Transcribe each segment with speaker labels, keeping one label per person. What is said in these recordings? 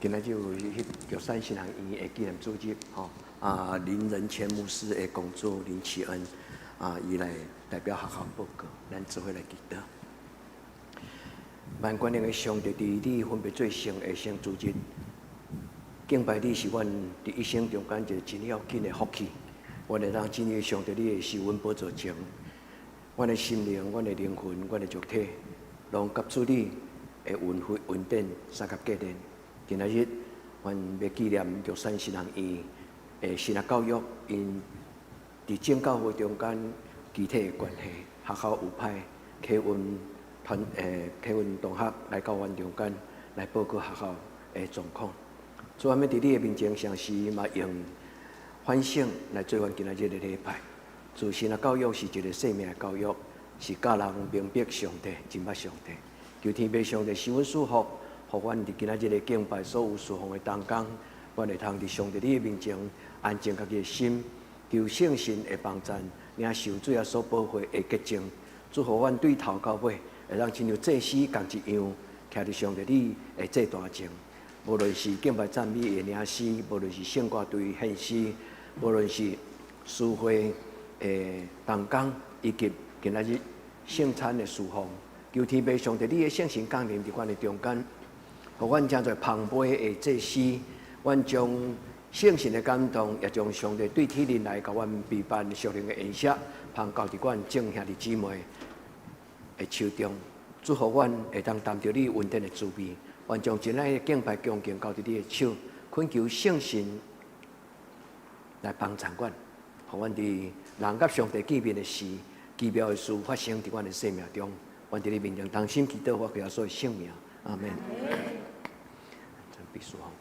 Speaker 1: 今仔日有迄玉山新人医的纪念主席林仁谦牧师的公主林启恩伊来代表学校报告，咱做伙来祈祷。万关灵的上帝，伫你分别做圣的圣主日，敬拜你是阮伫一生中间一个真要紧的福气。阮会当真诶上帝，你的受阮宝座前，阮的心灵、阮的灵魂、阮的肉体，拢甲主你的恩典三甲结连。今仔日，阮要纪念玉山新人院的新学教育，因伫正教会中间具体的关系，学校有派启运同学来到阮中间来报告学校的状况。主要要伫你的面前，常时嘛用反省来做阮今仔日的礼拜。自新学教育是一个生命的教育，是教人明白上帝、真捌上帝。求天父上帝赐阮祝福。互阮伫今仔日的敬拜所有侍奉的当中，阮会通伫上帝你的面前安静家己的心，求圣神的帮助，领受主耶稣保护的洁净，祝福阮对头到尾会当亲像祭司共一样，徛伫上帝你的祭坛前。无论是敬拜赞美的领诗，无论是圣歌队献诗，无论是诗会的同工，以及今仔日圣餐的侍奉，求天父上帝你的圣神降临伫阮的中间。互阮真侪澎湃的祭司，阮将圣神的感动，也将上帝对天人来甲阮陪伴属灵的恩赐，捧交伫阮众兄弟姊妹的手中，祝福阮会当担着你恩典的滋味。阮将真爱的敬拜恭敬交伫你的手，恳求圣神来帮助阮，互阮伫人甲上帝见面的事、奇妙的事发生伫阮的生命中。阮伫你面前同心祈祷，我耶稣的圣名，阿门。必须好。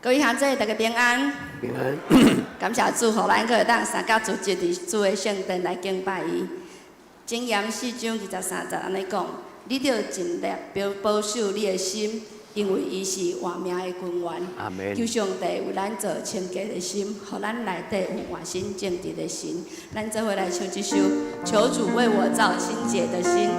Speaker 2: 各位兄弟，大家平安。
Speaker 1: 平安。
Speaker 2: 感谢主，互咱可会当三甲主节伫主的圣殿来敬拜伊。箴言4章23节安尼讲：你着尽力保守你的心，因为伊是活命的君王。
Speaker 1: 阿门。
Speaker 2: 求上帝为咱做清洁的心，互咱内底有换心正直的心。咱做伙来唱这首《求主为我造清洁的心》。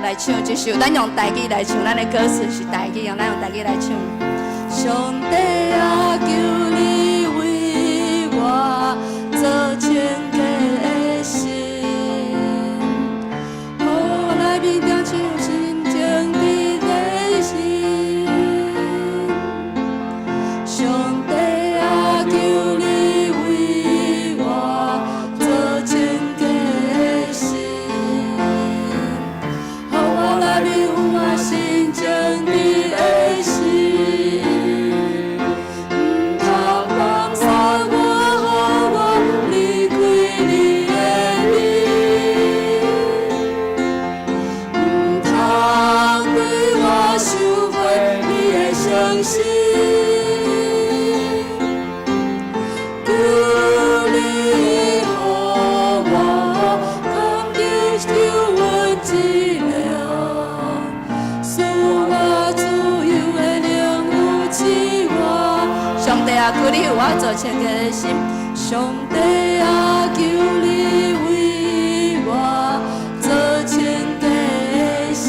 Speaker 2: 来唱这首，咱用台语来唱，咱的歌词是台语，咱用台语来唱。上帝啊，求你为我做清洁的心，互我来面定清心正直的心。上帝啊，求你为我做清洁的心。心正直的心，不通放下我，予我离开你的面，不通对我收回你的伤心，求你予我空中救我一了。上帝啊，求你为我做清洁的心。上帝啊，求你为我做清洁的心，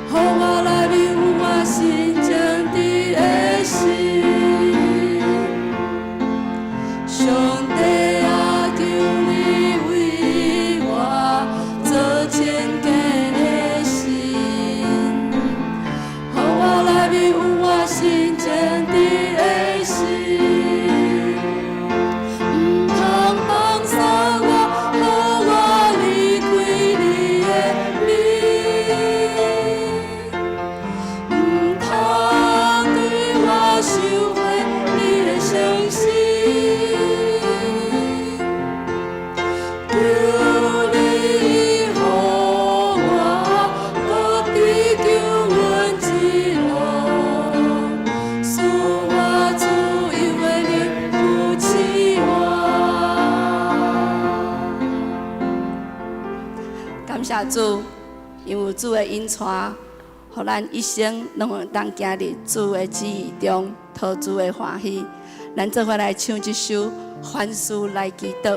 Speaker 2: 予我内面有我心正直的心。上帝啊，求你为我做清洁的心，予我内面有我心正直的心，不通放下我，予我离开你的面，不通对我收回你的伤心，求你予感谢主，因为主的引带，互咱一生拢会当行伫主的旨意中，讨主的欢喜。咱做伙来唱一首《凡事来祈祷》。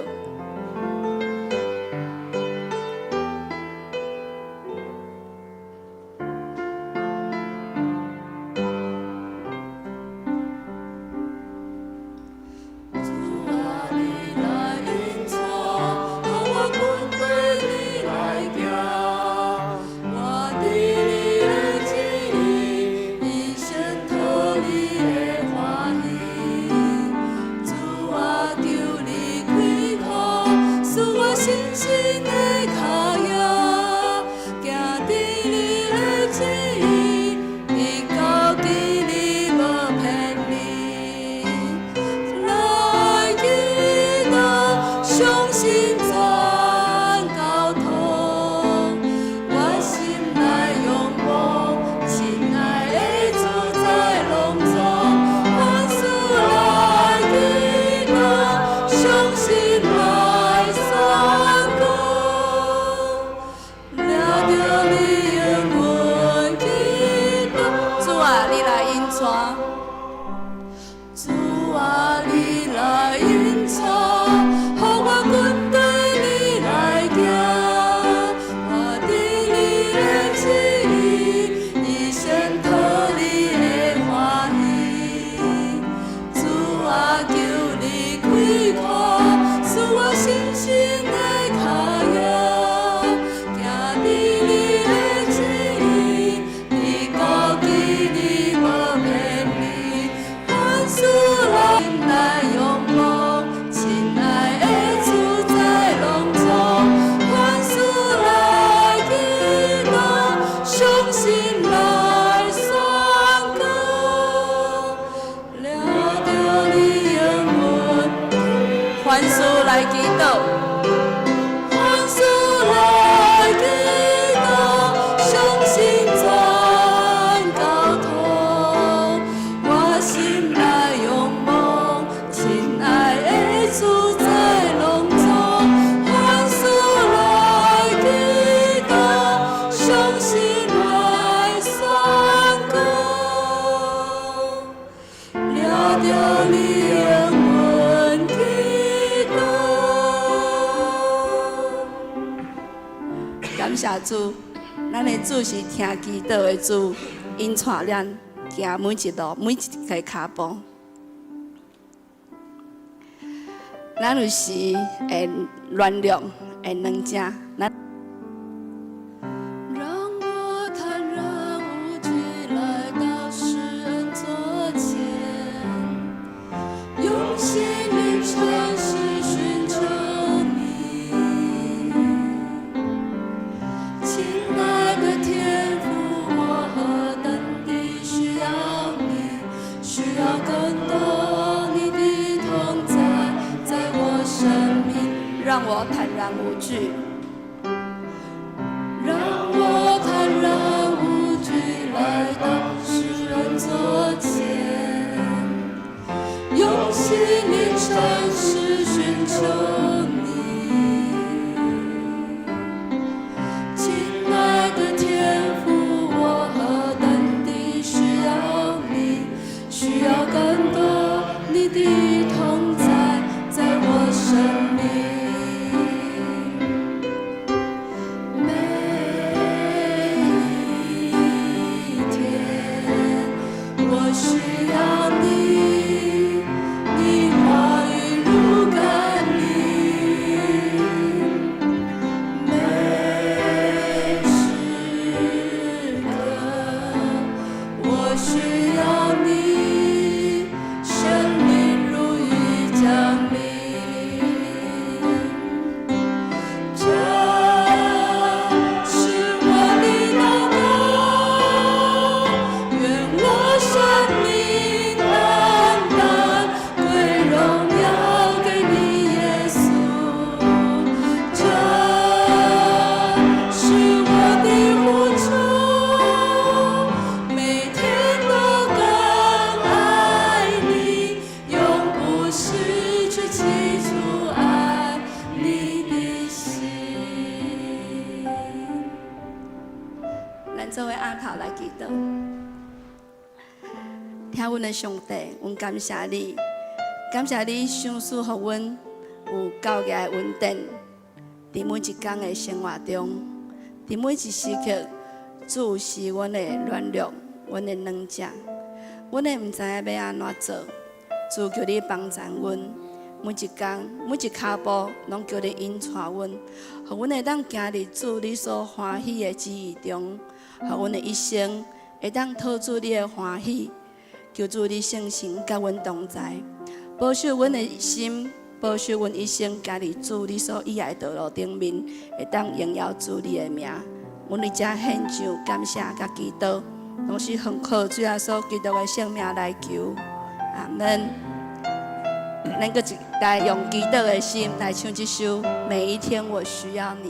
Speaker 2: 感谢主，咱的主是听祈祷的主，引带咱行每一路、每一个脚步。咱有时会软弱，会软正，咱。让我坦然无惧，让我坦然无惧来到世人座前，用心灵诚实寻求你，亲爱的天父，我何等地需要你，需要更多你的同在，在我生命。咱做伙昂头来祈祷。听阮的上帝，阮感谢你，感谢你赏赐予阮有够个稳定，伫每一天的生活中，伫每一时刻，主是阮的软弱，阮的软弱。阮会毋知影要安怎做，主求你帮助阮，每一天每一脚步拢叫你引带阮，互阮会当行伫主你所欢喜的旨意中，互阮的一生会当讨主你的欢喜。求主你圣神甲阮同在，保守阮的心，保守阮一生行伫主你所喜爱道路顶面，会当荣耀主你的名。阮伫遮献上感谢甲祈祷，拢是奉靠主耶稣基督的圣名来求，阿门。咱搁来用祈祷的心来唱这首《每一天我需要你》。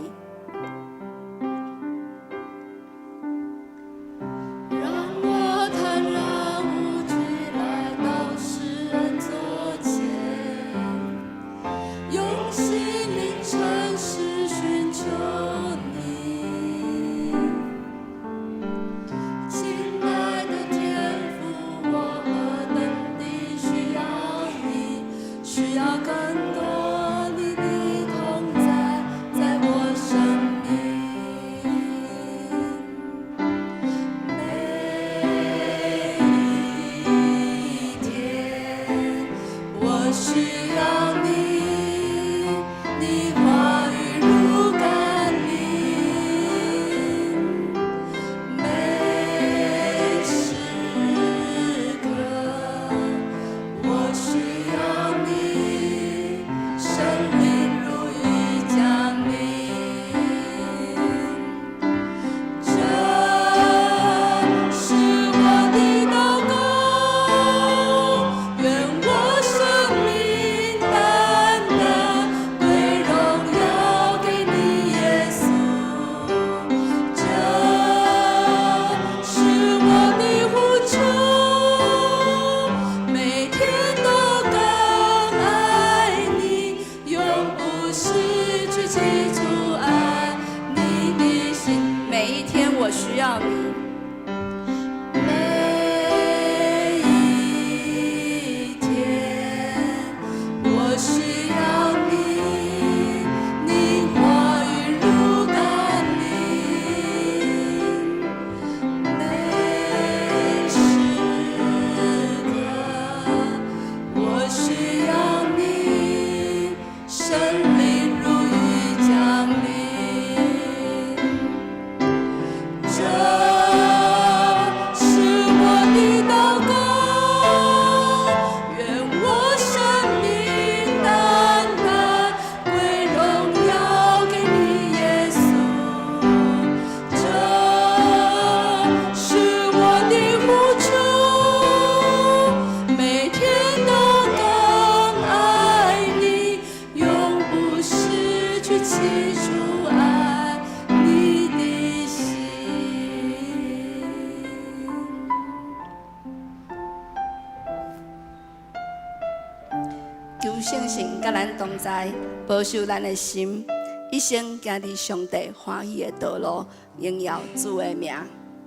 Speaker 2: 保守咱的心，一生行伫上帝欢喜的道路，荣耀主的名，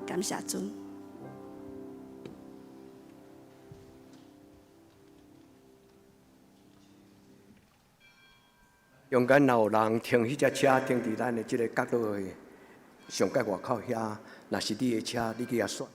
Speaker 2: 感谢主。
Speaker 1: 勇敢若有人停迄只车，停伫咱的即个角落的上界外口遐，若是你的车，你去遐选。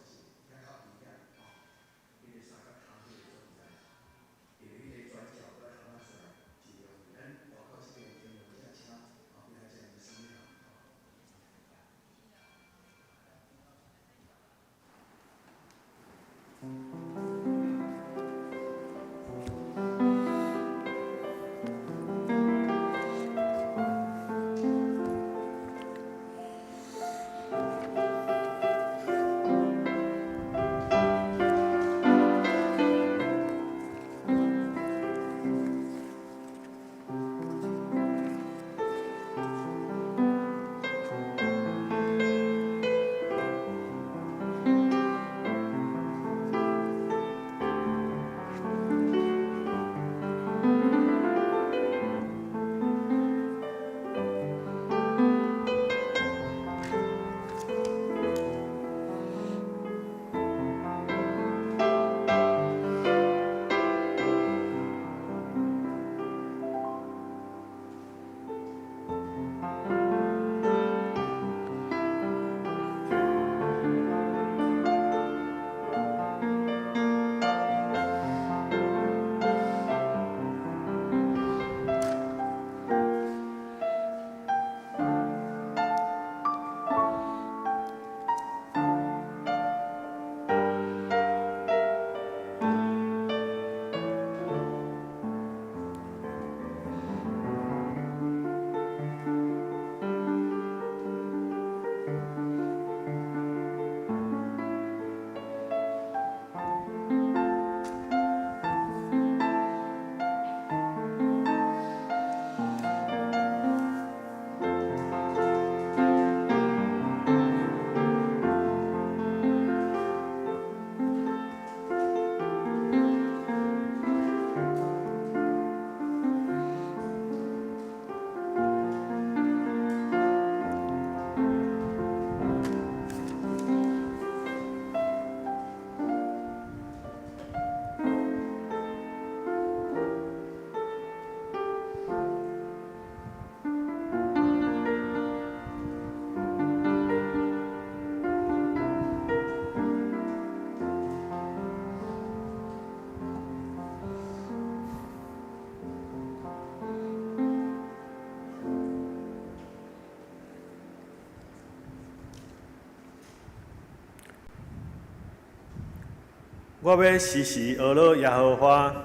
Speaker 3: 我要时时学了耶和华，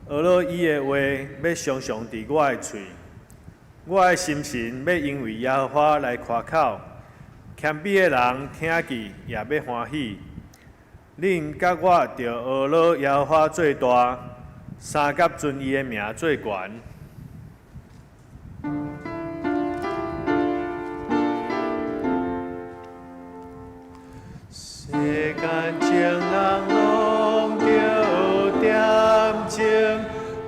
Speaker 3: 学了伊的话，要常常伫我的喙。我的心神要因为耶和华来夸口，谦卑的人听见也要欢喜。恁甲我着学了耶和华做大，三甲尊伊的名做悬。世间情人拢着点情，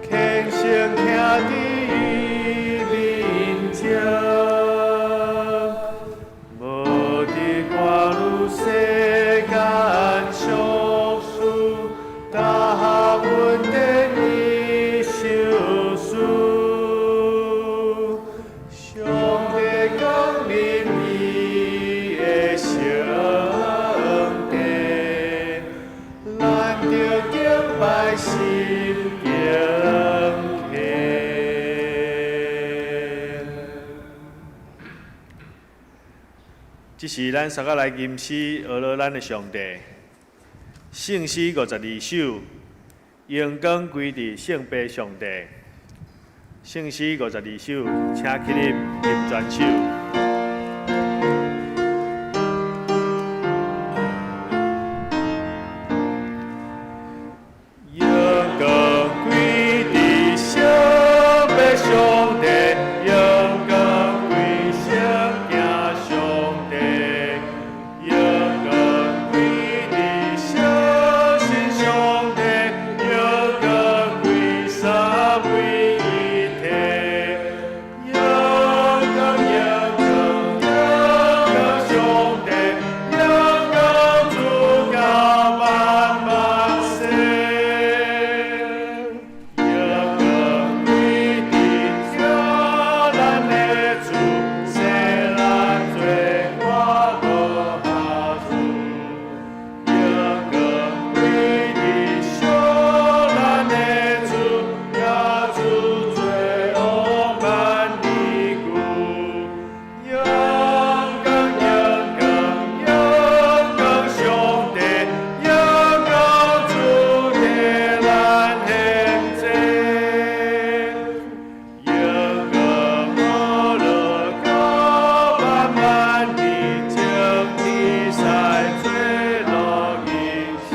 Speaker 3: 虔诚听伫伊面前，无伫看愈世间俗事，但阮得伊受事。上帝讲明伊的圣地，咱着敬拜心敬虔。这是咱三个来吟诗学了咱的上帝。圣诗52首，荣光归伫圣父上帝。圣诗52首，请起立吟全首。荣光归伫圣父上帝，荣光归圣敬上帝，荣光归伫圣神上帝，荣光归三位一体，荣光荣光荣光上帝，荣光主教万万岁。荣光归伫咱的主，使咱罪我无下处。荣光归伫咱的主，也主罪恶万里久。荣光荣光荣光上帝，荣光主替咱献祭。荣光无落到万万里，情天使做落日时。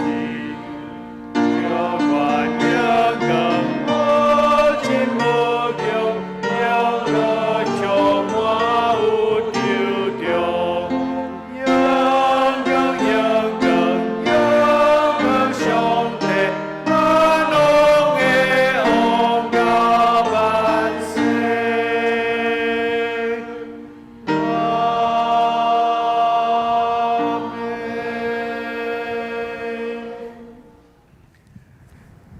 Speaker 3: 有关荣光无尽无穷，荣光充满有丢丢。荣光荣光荣光上帝，万龙的王到万岁。阿门。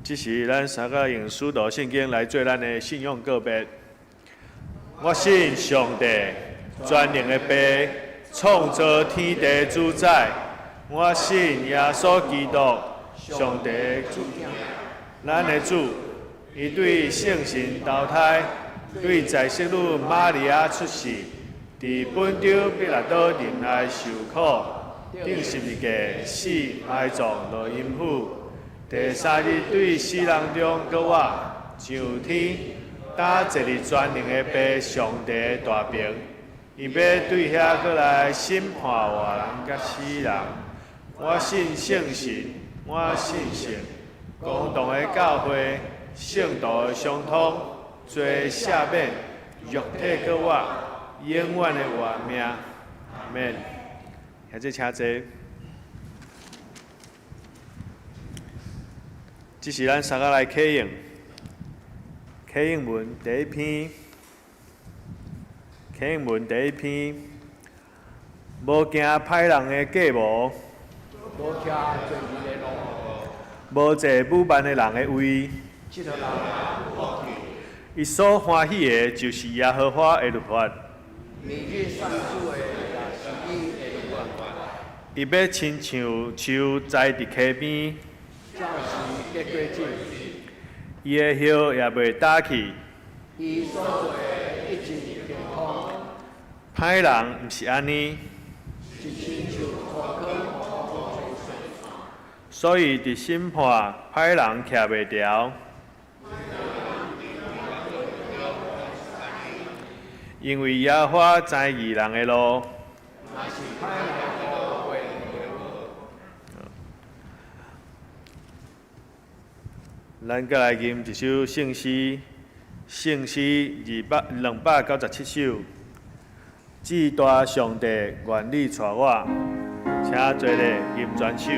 Speaker 3: 这是咱三个用使徒圣经来做咱的信仰告别。我信上帝，全能的父，创造天地主宰。我信耶稣基督，上帝的主，咱的主。伊对圣神投胎，对在世女玛利亚出世，伫本州彼拉多任内受苦，顶十字架死埋葬落阴府。第三日对死人中搁活上天，打坐伫全能的父上帝的大屏，伊要对遐搁来审判活人甲死人。我信圣神，我信圣，公堂的教会，圣道的相通，罪赦免，肉体搁活，永远的活命。阿免。现在请坐。这是咱三个来启应。启应文第一篇，启应文第一篇，无惊歹人的计谋，
Speaker 1: 无听罪人的路，
Speaker 3: 无坐武万的人的位。
Speaker 1: 这个人福气，
Speaker 3: 伊所欢喜的，就是耶和华的律法。
Speaker 1: 明日算数的也是伊的律法。
Speaker 3: 伊要亲像树栽伫溪边，
Speaker 1: 照时结果子，
Speaker 3: 伊的叶也袂打去。
Speaker 1: 伊所做的一直健康，
Speaker 3: 歹人毋是安尼，
Speaker 1: 是亲像土坑，
Speaker 3: 所以伫审判歹人徛袂牢。因为耶和华知义人的路。咱再来吟一首圣诗，圣诗297首。至大上帝愿你带我，请做咧吟全首。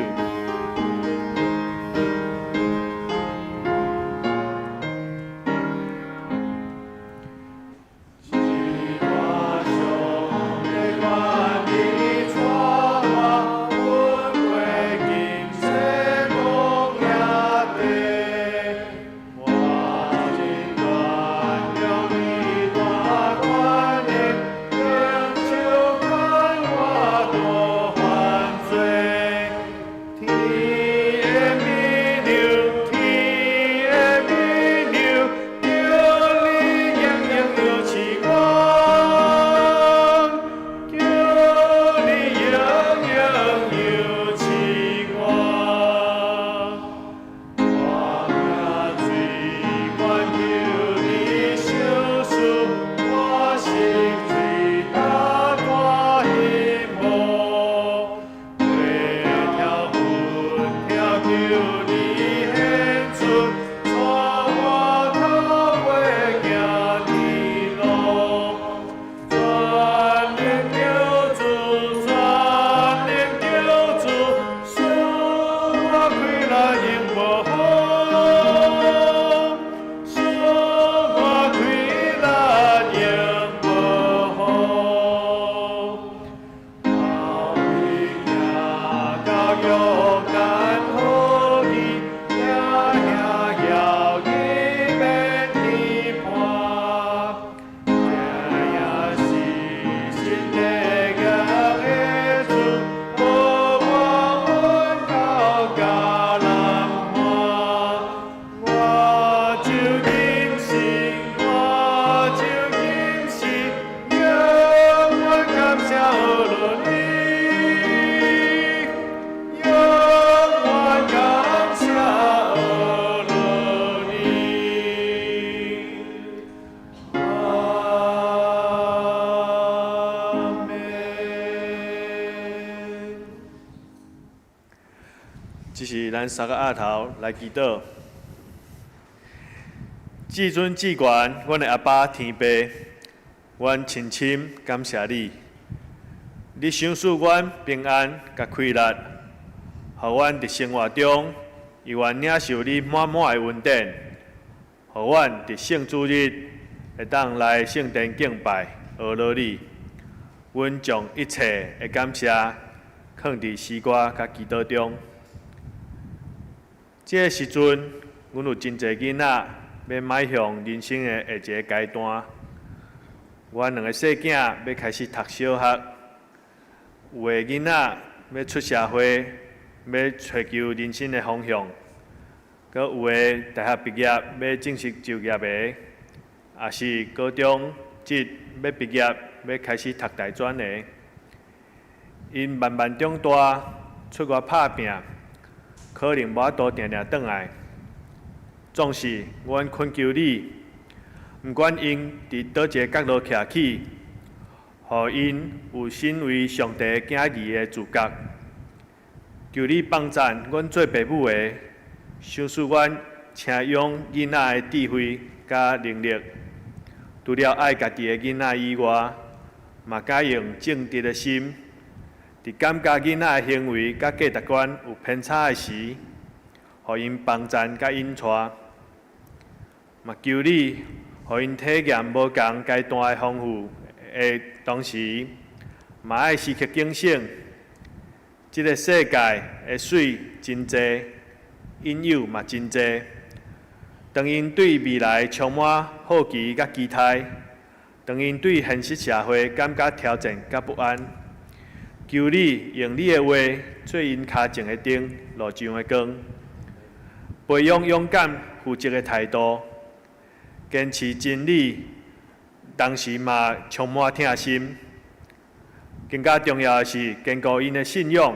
Speaker 3: 这是咱三个阿头来祈祷。至尊至权，阮的阿爸天父，阮亲亲感谢你，你赏赐阮平安甲快乐，互阮伫生活中会愿领受你满满的恩典，互阮伫圣主日会当来圣殿敬拜学乐你。阮将一切的感谢放伫诗歌甲祈祷中。这个时阵，阮有真侪囡仔要迈向人生的下一个阶段。阮两个细囝要开始读小学，有的囡仔要出社会，要追求人生的方向；，佮有的大学毕业要正式就业的，也是高中职要毕业要开始读大专的。因慢慢长大，出外打拼。可能无法度定定转来，总是阮恳求你，毋管因伫倒一个角落徛起，互因有身为上帝囝儿的自觉。求你帮赞阮做爸母的，赏赐阮请养囡仔的智慧甲能力。除了爱家己的囡仔以外，嘛该用正直的心。伫感觉囡仔的行为甲价值观有偏差的时，互因帮赞甲引带，嘛求你，互因体验无共阶段的丰富的同时，嘛爱时刻警醒，即个世界的水真济，引诱嘛真济。当因对未来充满好奇甲期待，当因对现实社会感觉挑战甲不安。求你用你的话做因脚前的灯，路上的光，培养勇敢负责的态度，坚持真理，同时嘛充满疼心。更加重要的是坚固因的信仰，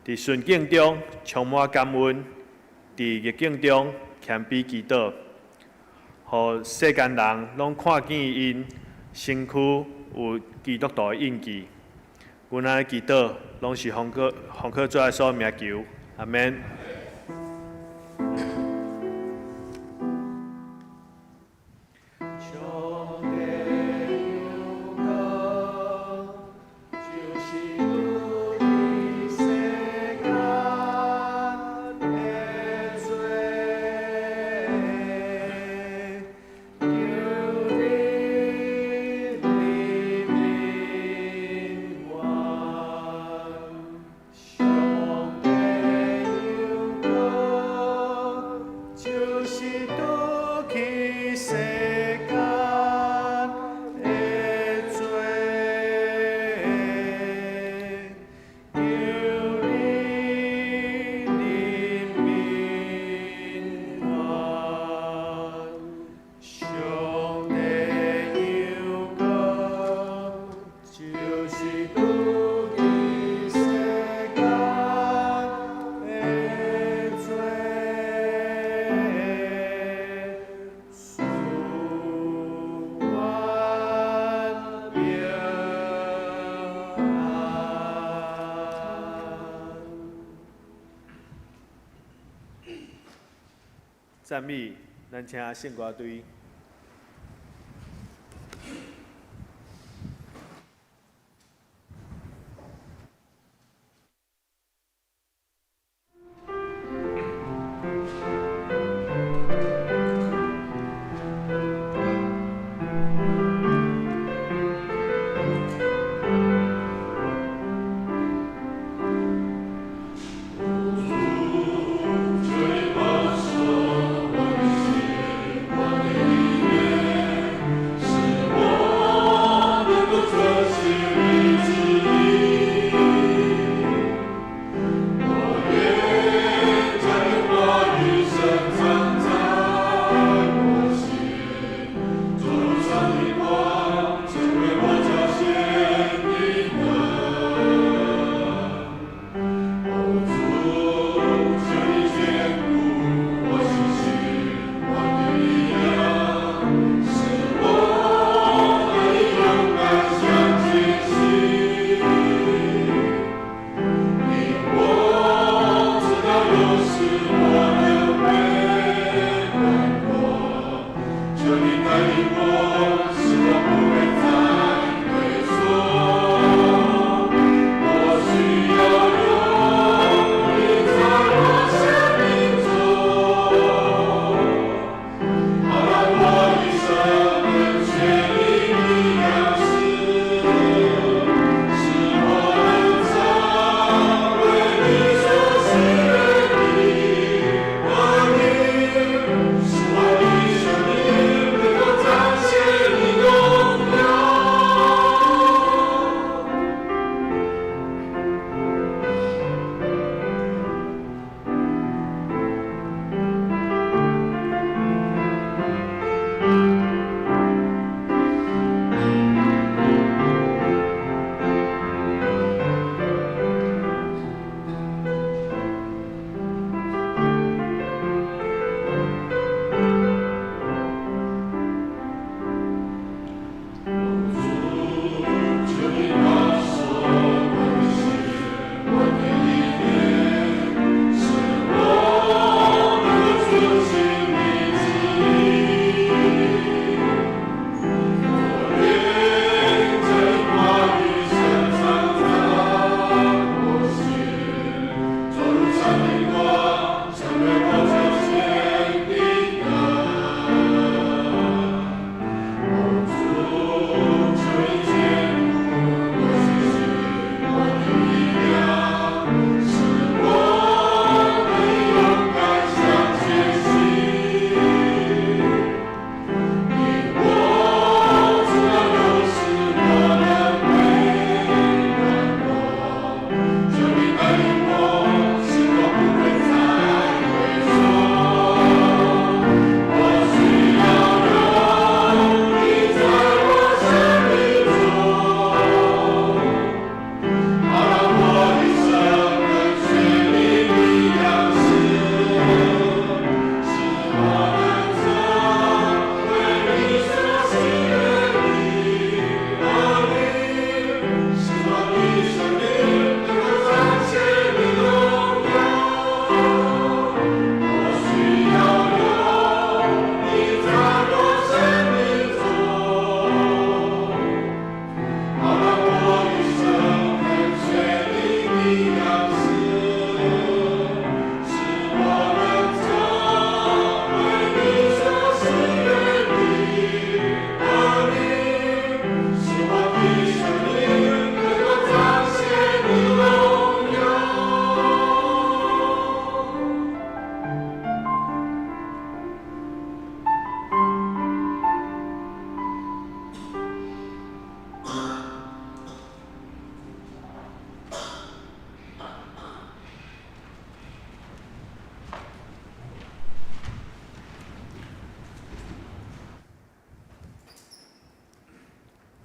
Speaker 3: 伫伫顺境中充满感恩，伫逆境中谦卑祈祷，互世间人拢看见因身躯有基督徒的印记。阮安尼祈祷，拢是奉靠主耶稣名求，阿免。赞美，咱请圣歌队。
Speaker 4: 我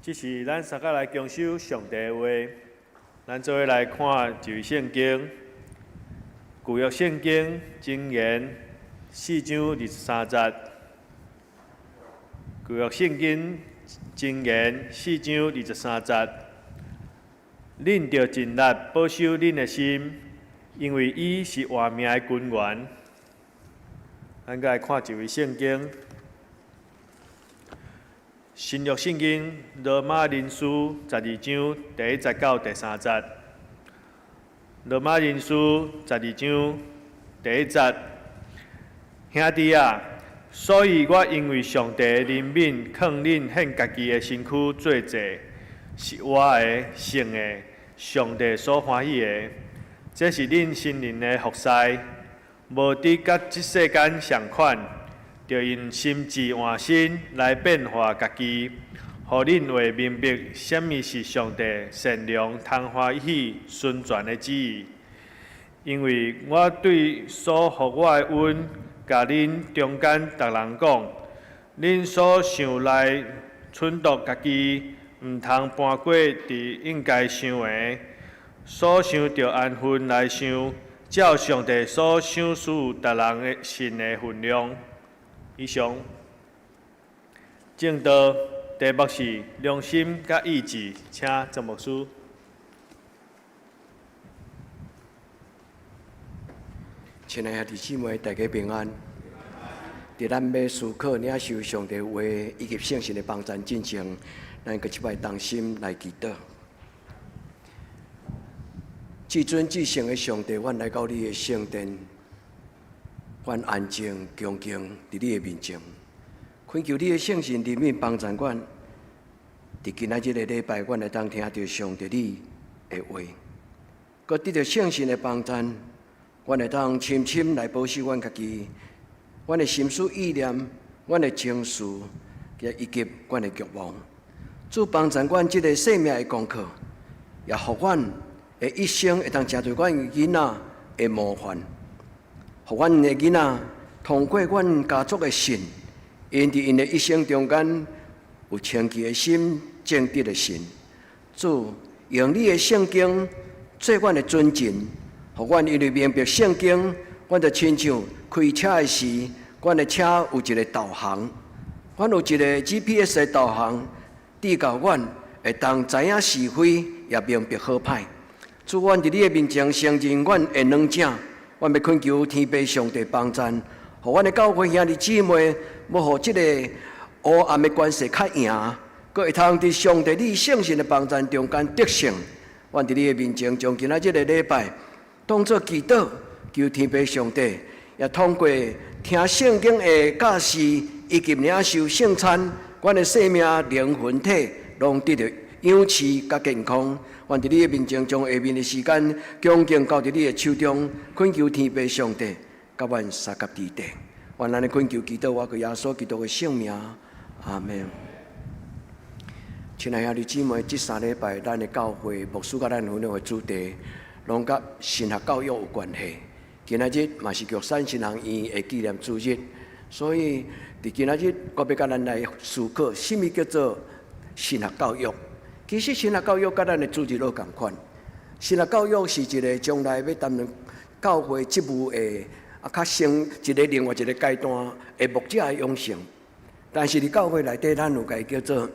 Speaker 3: 这是咱三个来共修上帝的话，咱做伙来看一位圣经，旧约圣经箴言4章23节，旧约圣经箴言4章23节，恁着尽力保守恁的心，因为伊是活命的根源。咱再来看一位圣经。新约圣经罗马人书12章第1节到第3节。罗马人书12章第1节，兄弟啊，所以我因为上帝的怜悯，劝恁献家己的身躯做祭，是活的、圣的，上帝所欢喜的。这是恁心灵的服侍，无伫甲即世间相款。着用心智换心来变化家己，互恁会明白什么是上帝善良、通欢喜、顺转的旨意。因为我对所予我的恩，甲恁中间逐人讲，恁所想来忖度家己，毋通搬过伫应该想的，所想着安分来想，照上帝所赏赐逐人的信的分量。以上，正道题目是良心甲意志，请曾牧师。
Speaker 1: 亲爱的兄弟姊妹，大家平安。伫咱要思考领受上帝话以及圣神的帮助进前，咱搁一摆同心来祈祷。至尊至圣的上帝，阮来到你的圣殿。阮安静恭敬伫你的面前，恳求你的圣神怜悯帮助阮。伫今仔日的礼拜，阮会当听到上帝你的话，佮得到圣神的帮助，阮会当深深来保守阮家己，阮的心思意念、阮的情绪，以及阮的欲望。主帮助阮即个生命的功课，也互阮的一生会当成就阮囡仔的模范。互阮的囡仔通过阮家族的信，因伫因的一生中间有清洁的心、正直的心。主用你的圣经做阮的准证，互阮因为明白圣经，阮就亲像开车的时，阮的车有一个导航，阮有一个 GPS 的导航，指教阮会当知影是非，也明白好歹。主，阮伫你的面前承认阮的软正。阮要恳求天父上帝帮助，互阮的教会兄弟姊妹，要互即个黑暗的关系较赢，佮会通伫上帝你圣神的帮助中间得胜。阮伫你的面前，将今仔日的礼拜当作祈祷，求天父上帝也通过听圣经的教示，以及领受圣餐，阮的生命、灵魂体拢得到养饲甲健康。阮伫你的面前，将下面的时间恭敬交伫你的手中，恳求天父上帝，甲阮三甲地地。愿咱的恳求祈祷，我个耶稣基督的圣名，阿门。亲爱兄弟姊妹，这3礼拜咱的教会牧师甲咱分享的主题，拢甲神学教育有关系。今仔日嘛是玉山神学院的纪念主日，所以伫今仔日我要甲咱来思考，什么叫做神学教育？其实神学教育甲咱的主日都共款。神学教育是一个将来要担任教会职务的较升一个另外一个阶段的牧者的养成。但是伫教会内底，咱有个叫做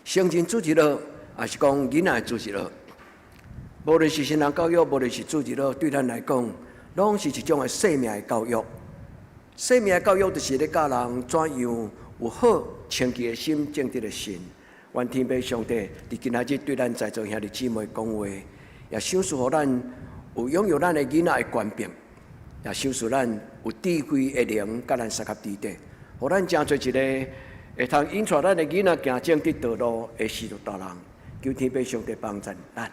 Speaker 1: 成人主日学，也是讲囡仔的主日学。无论是神学教育，无论是主日学，对咱来讲，拢是一种的生命的教育。生命的教育就是咧教人怎样有好清洁的心、正直的心。愿天父上帝伫今仔日对咱在座兄弟姊妹讲话，也赏赐互咱有拥有咱的囡仔的权柄，也赏赐咱有智慧的灵，甲咱三合地地，互咱成做一个会通引带咱的囡仔行正直道路的使徒大人。求天父上帝帮助咱。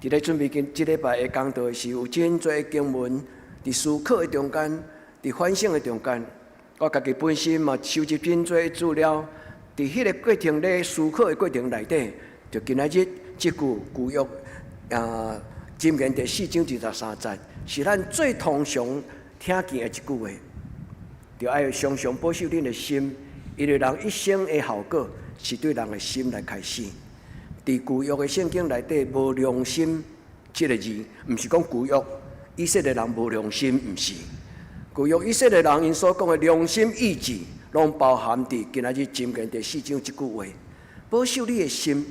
Speaker 1: 伫咧准备即礼拜的讲道的时候，有真侪经文伫思考的中间，伫反省的中间，我家己本身嘛收集真侪资料。伫迄个过程咧，思考的过程内底，就今仔日即句旧约箴言第4章23节，是咱最通常听见的一句话。就爱常常保守恁的心，因为人一生的效果是对人的心来开始。伫旧约的圣经内底，无良心这个字，毋是讲旧约以色列人无良心，毋是。旧约以色列人因所讲的良心意志，拢包含伫今仔日箴言第4章这句话：保守你的心。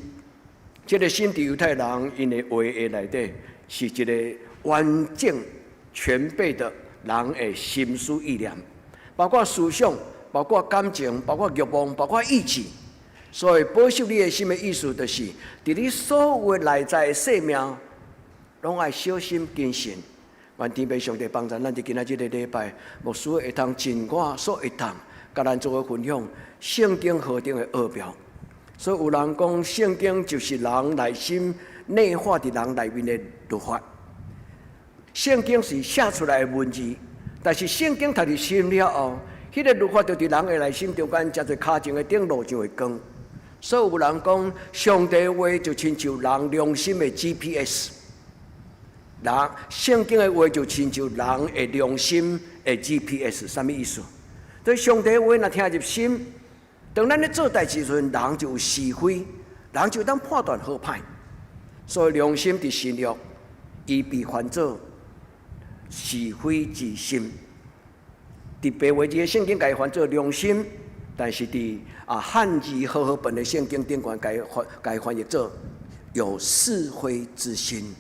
Speaker 1: 这个心伫犹太人因的话的内底，是一个完整全备的人的心思意念，包括思想、包括感情、包括欲望、包括意志。所以保守你的心的意思，就是伫你所有的内在的生命，拢爱小心谨慎。愿天父上帝帮助咱伫今仔日的礼拜，牧师会通尽我所会通，甲咱做伙分享圣经何等的奥妙。所以有人讲，圣经就是人内心内化伫人内面的律法。圣经是写出来的文字，但是圣经读入心了后，迄个律法就伫人的内心中间，接做脚前的顶路上会光。所以有人讲，上帝的话就亲像人良心的 GPS， 人圣经的话就亲像人的良心的 GPS， 什么意思？所以上帝的话若听入心，当咱咧做代志时，人就有是非，人就当判断好歹。所以良心伫心约，伊被翻做是非之心。伫白话字的圣经，甲伊翻做良心。但是伫汉字好好本的圣经顶管，该翻译做有是非之心。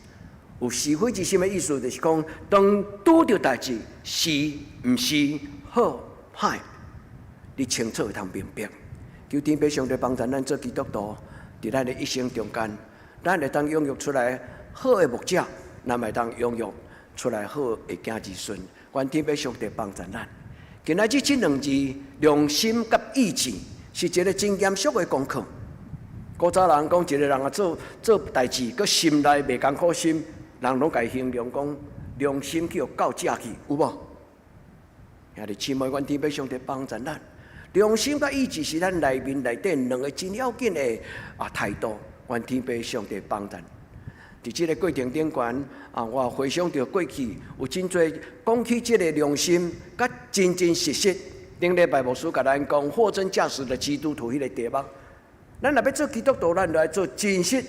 Speaker 1: 有是非之心的意思，就是讲，当拄着代志是毋是好歹，你清楚会通明白。求天父上帝帮助咱做基督徒，伫咱的一生中间，咱会当养育出来好的牧者，咱会当养育出来好的子子孙。愿天父上帝帮助咱。今仔日这两字，良心甲意志，是一个真严肃的功课。古早人讲，一个人做代志，佮心内袂艰苦心，人拢甲伊形容讲良心去互到遮去，有无？兄弟姊妹，愿天父上帝帮助咱。良心甲意志是咱内面内底两个真要紧的态度。愿天父上帝帮助。伫这个过程顶悬，我回想到过去有真侪讲起这个良心，甲真真实实。顶礼拜牧师甲咱讲，货真价实的基督徒迄个题目。咱若要做基督徒，咱就要做真实、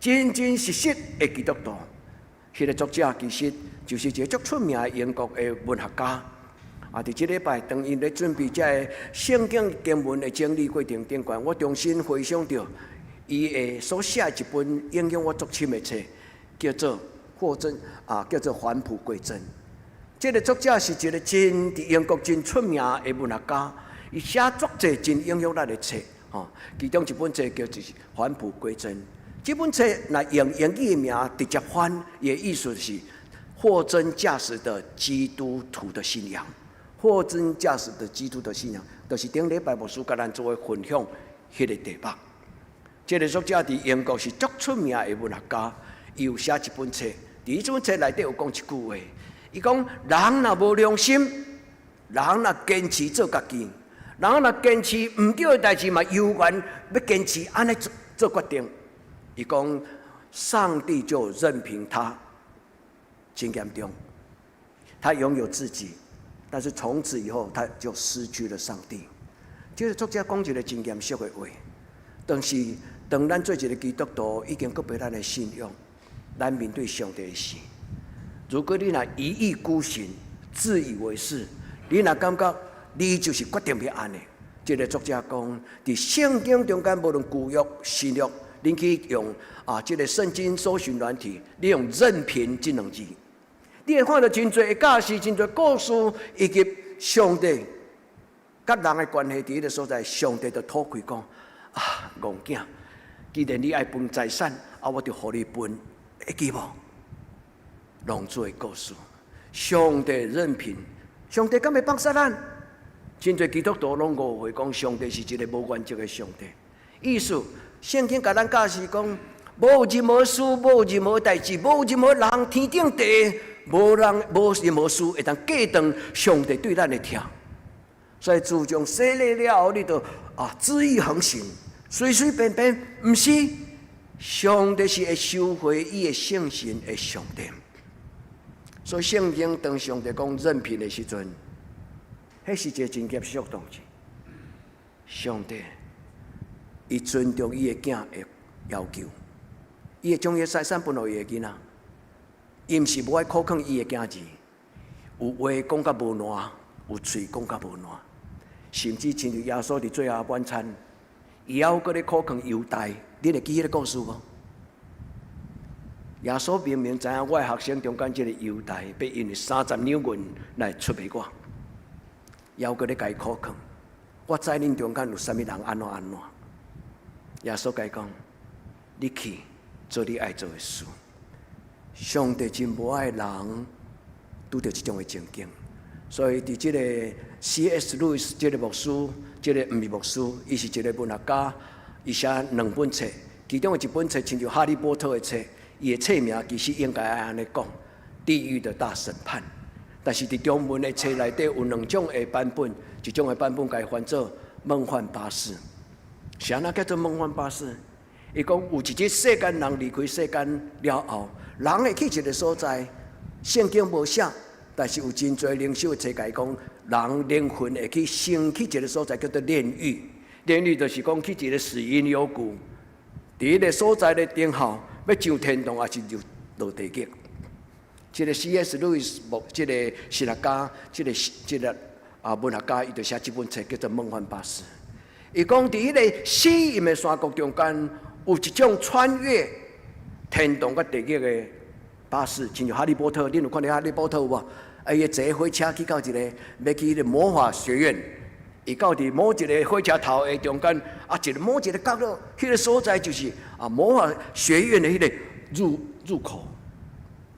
Speaker 1: 真真实实的基督徒。迄个作者其实就是一个足出名的英国的文学家。伫这礼拜，当因咧准备这个圣经经文的整理过程顶悬，我重新回想到伊的所写一本影响我足深的册，叫做叫做《返璞归真》。这个作者是一个伫英国真出名的文学家，伊写足侪真影响咱的册。其中一本册叫做《返璞归真》。这本册若用英语的名直接翻，伊的意思是货真价实的基督徒的信仰。货真价实的基督的信仰，就是顶礼拜牧师甲咱做伙分享迄个题目。这个作者伫英国是足出名的文学家，伊有写一本册。伫这本册内底有讲一句话，伊讲：人若无良心，人若坚持做家己，人若坚持唔对的代志嘛，犹原要坚持安尼做决定。伊讲：上帝就任凭他，真严重。他拥有自己，但是从此以后他就失去了上帝。这个作者讲一个真严肃的话，但是当咱做一个基督徒，已经告别咱的信仰，咱面对上帝的事。如果你若一意孤行、自以为是，你若感觉你就是决定要安尼，这个作者讲，伫圣经中间，无论旧约、新约，你去用这个圣经搜寻软体，你用任凭这两字，你会看到真侪假事、真侪故事，以及上帝甲人的关系。伫迄个所在，上帝就吐开讲：戆囝，既然你爱分财产，我就互你分，会记无？拢做故事，上帝任凭，上帝敢会放杀咱？真侪基督徒拢误会讲，上帝是一个无原则的上帝。意思，圣经甲咱教示讲，无任何事，无任何代志，无任何人，天顶地，无任何事会当隔断上帝对咱的疼。所以自从洗礼了后，你就恣意横行，随随便便，毋是。上帝是会收回伊的圣神的上帝。所以圣经当上帝讲任凭的时阵，迄是一个真严肃的代志。上帝伊尊重伊的囝的要求，伊会将伊的财产分予伊的囡仔，伊毋是无爱苛刻伊的囝儿，有话讲甲无烂，有喙讲甲无烂，甚至亲像耶稣伫最后晚餐，伊还搁咧苛刻犹大，你会记迄个故事无？耶稣明明知影我的学生中间即个犹大，要因为30两银来出卖我，还搁咧甲伊苛刻。我知恁中间有啥物人安怎安怎。耶稣甲伊讲：你去做你爱做的事。上帝真无爱人拄着即种的情景，所以伫即个 C.S. 路易斯即个牧师，即个毋是牧师，伊是一个文学家，伊写2本册，其中有一本册亲像《哈利波特》的册。伊的册名其实应该爱安尼讲，《地狱的大审判》。但是伫中文的册内底有2种的版本，一种的版本该翻做《梦幻巴士》。啥那叫做梦幻巴士？伊讲有一日世间人离开世间了后，人会去一个所在，圣经无写，但是有真侪灵修的册甲伊讲，人灵魂会去升去一个所在叫做炼狱。炼狱就是讲去一个死因幽谷，伫迄个所在的顶候。要上天堂，还是入落地狱？这个 C.S. 路易斯这个神学家，这个文学家，伊就写这本册叫做《梦幻巴士》。伊讲，伫迄个死荫的山谷中间，有一种穿越天堂甲地狱的巴士，亲像《哈利波特》，恁有看到《哈利波特》无？伊会坐火车去到一个要去迄个魔法学院，伊到伫某一个火车头的中间，某一个角落，迄个所在就是魔法学院的迄个入口。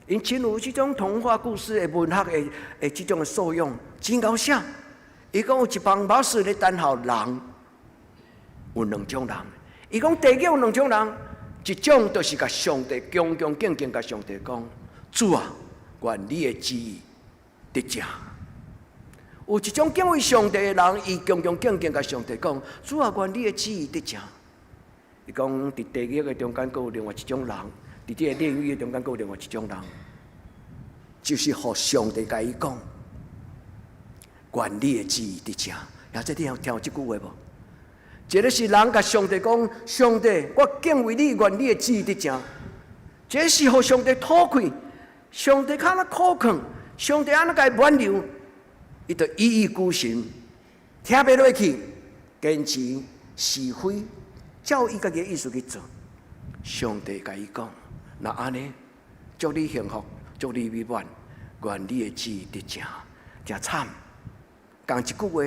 Speaker 1: 因真有即种童话故事的文学的即种的素养，真高写。伊讲有一帮巴士咧等候人，有2种人。伊讲地狱有2种人，一种就是甲上帝恭恭敬敬甲上帝讲：主啊，愿你的旨意得成。有一种敬畏上帝的人，伊恭恭敬敬甲上帝讲：主啊，愿你的旨意得成。伊讲伫地狱的中间，阁有另外一种人；伫这个炼狱的中间，阁有另外一种人，就是互上帝甲伊讲：愿你的旨意得成。也即你有听有即句话无？一个是人甲上帝讲：上帝，我敬畏你，愿你的旨意得成。这是互上帝吐气，上帝较那苛刻，上帝安那甲伊挽留，伊就一意孤行，听不落去，坚持是非。照伊家己的意思去做，上帝甲伊讲：那安尼，祝你幸福，祝你美满，愿你的旨意得成。真惨，讲一句话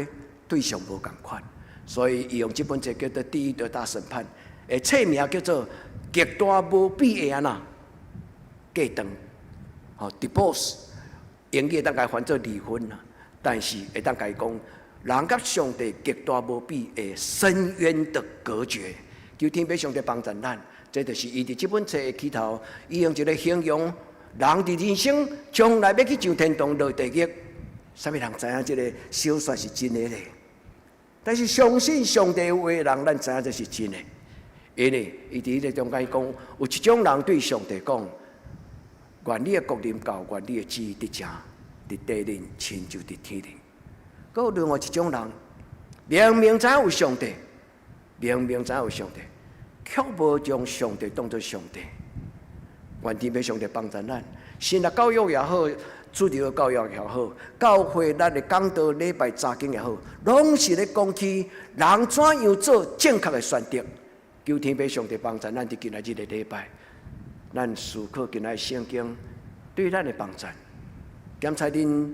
Speaker 1: 对象无共款，所以伊用这本册叫做《地狱的大审判》，册名叫做《极大无比的安那隔断》，divorce， 英语当甲翻做离婚啦，但是会当甲伊讲，人甲上帝极大无比的深渊的隔绝。求天父上帝帮助咱，这就是伊伫这本册的起头，伊用一个形容人伫人生将来要去上天堂落地狱，啥物人知影这个小说是真的咧？但是相信上帝的话的人，咱知影这是真的，因为伊伫咧中间讲，有一种人对上帝讲：愿你的国临到，愿你的旨意得成，伫地人亲就伫天人。阁有另外一种人，明明知影有上帝，明明知影有上帝，却无将上帝当作上帝。愿天父上帝帮助咱，神学教育也好，主流的教育也好，教会咱的讲道、礼拜、查经也好，拢是咧讲起人怎样做正确的选择。求天父上帝帮助咱伫今仔日的礼拜，咱思考今仔日圣经对咱的帮助。检查恁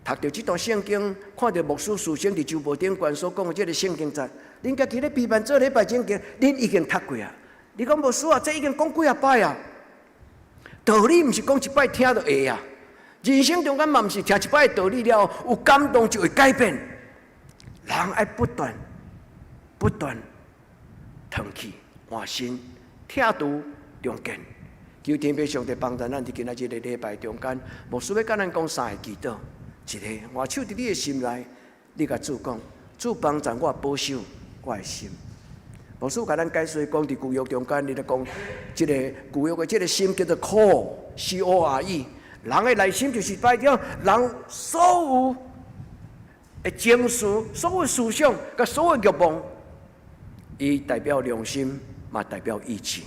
Speaker 1: 读到这段圣经，看到牧师书生伫周报顶悬所讲的这个圣经节，恁家己咧批判做礼拜圣经，恁已经读过啊？你讲牧师啊，这已经讲几啊摆啊？道理毋是讲一摆听就会啊，人生中间嘛毋是听一摆的道理了，有感动就会改变。人爱不断腾气换新，听读中坚。求天父上帝帮助咱伫今仔日的礼拜中间，牧师要甲咱讲3个祈祷。一个，换手伫你的心内，你甲主讲，主帮助我保守我的心。牧师甲咱解说讲，伫旧约中间，你咧讲，即个旧约的即个心叫做 core，C-O-R-E。人的内心就是代表人所有的情绪、所有思想、甲所有欲望，伊代表良心，嘛代表意志。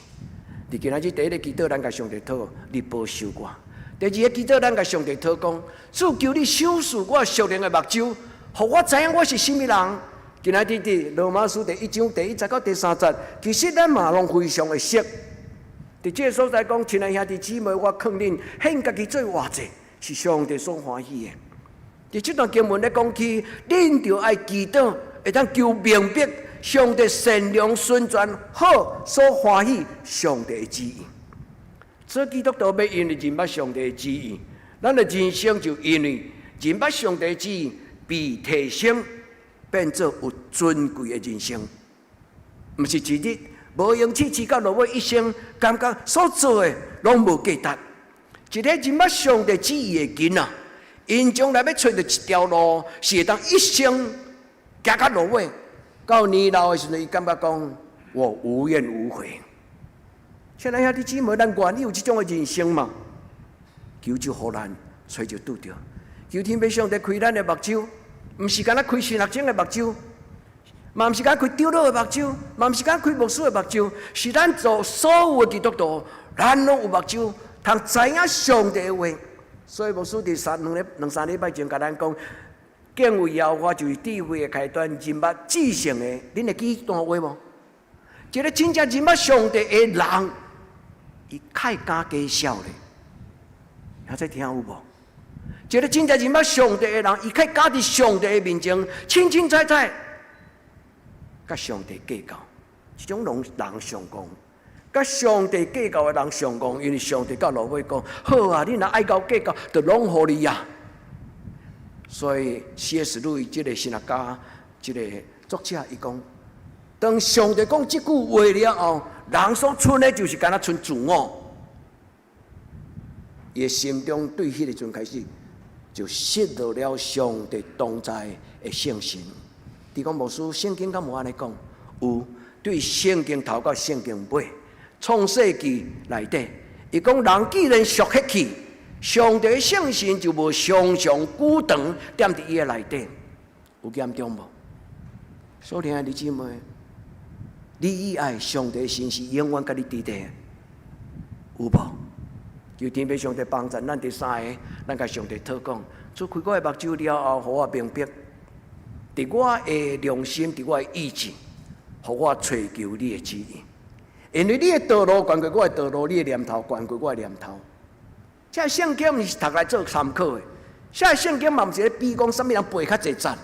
Speaker 1: 伫今仔日第一个祈祷，咱甲上帝祷，你保守我；第二个祈祷，咱甲上帝祷讲，主求你修饰我属灵的目睭，互我知影我是甚物人。今仔日伫罗马书第1章第1节到第3节，其实咱嘛拢非常的熟。伫这个所在讲，亲爱兄弟姊妹，我劝恁献家己做活祭，是上帝所欢喜的。伫这段经文咧讲起，恁着爱祈祷，会当求明白上帝善良宣传好所欢喜上帝的旨意。做基督徒要因为认捌上帝的旨意，咱的人生就因为认捌上帝的旨意，被提升，变做有尊贵的人生。毋是一日无用去至到落尾一生，感觉所做的拢无价值。一个认捌上帝旨意的囡仔，因将来要找到一条路，是会当一生行到落尾。到年老的时阵，伊感觉讲我无怨无悔。亲爱兄弟姊妹，咱愿意有这种的人生嘛？求就互咱，找就拄着。求天父上帝开咱的目睭，毋是干那开神学生的目睭，嘛毋是干开长老的目睭，嘛毋是干开牧师的目睭，是咱做所有的基督徒，咱拢有目睭，通知影上帝的话。所以牧师伫两三礼拜前甲咱讲。敬畏耶和华就是智慧的开端，认捌至圣的，恁会记段话无？一个真正认捌上帝的人，伊太敢假笑咧，还在听有无？一个真正认捌上帝的人，伊太敢伫上帝的面前，清清彩彩，甲上帝计较，这种人上讲，甲上帝计较的人上讲，因为上帝到落尾讲，好啊，你若爱交计较，就拢互你啊。所以 C.S. 路易这个神学家，这个作者，伊讲，当上帝讲这句话了后，人所剩的就是干那剩自我，伊心中对迄个阵开始就失落了上帝同在的圣神。你讲牧师，圣经敢无安尼讲？有，对圣经头到圣经尾，创世纪内底，伊讲人既然属迄去。上帝的圣神就无常常久长踮伫伊的内底，有严重无？所以，兄弟姊妹，你以爱上帝的神是永远甲你伫地，有无？求天父上帝帮助咱第三个，咱甲上帝讨讲，做开我的目睭了后，互我明白，伫我的良心，伫我的意志，互我找求你的旨意。因为你的道路悬过我的道路，你的念头悬过我的念头。这圣经毋是读来做参考的，这圣经嘛毋是咧比讲什么人背较侪赞。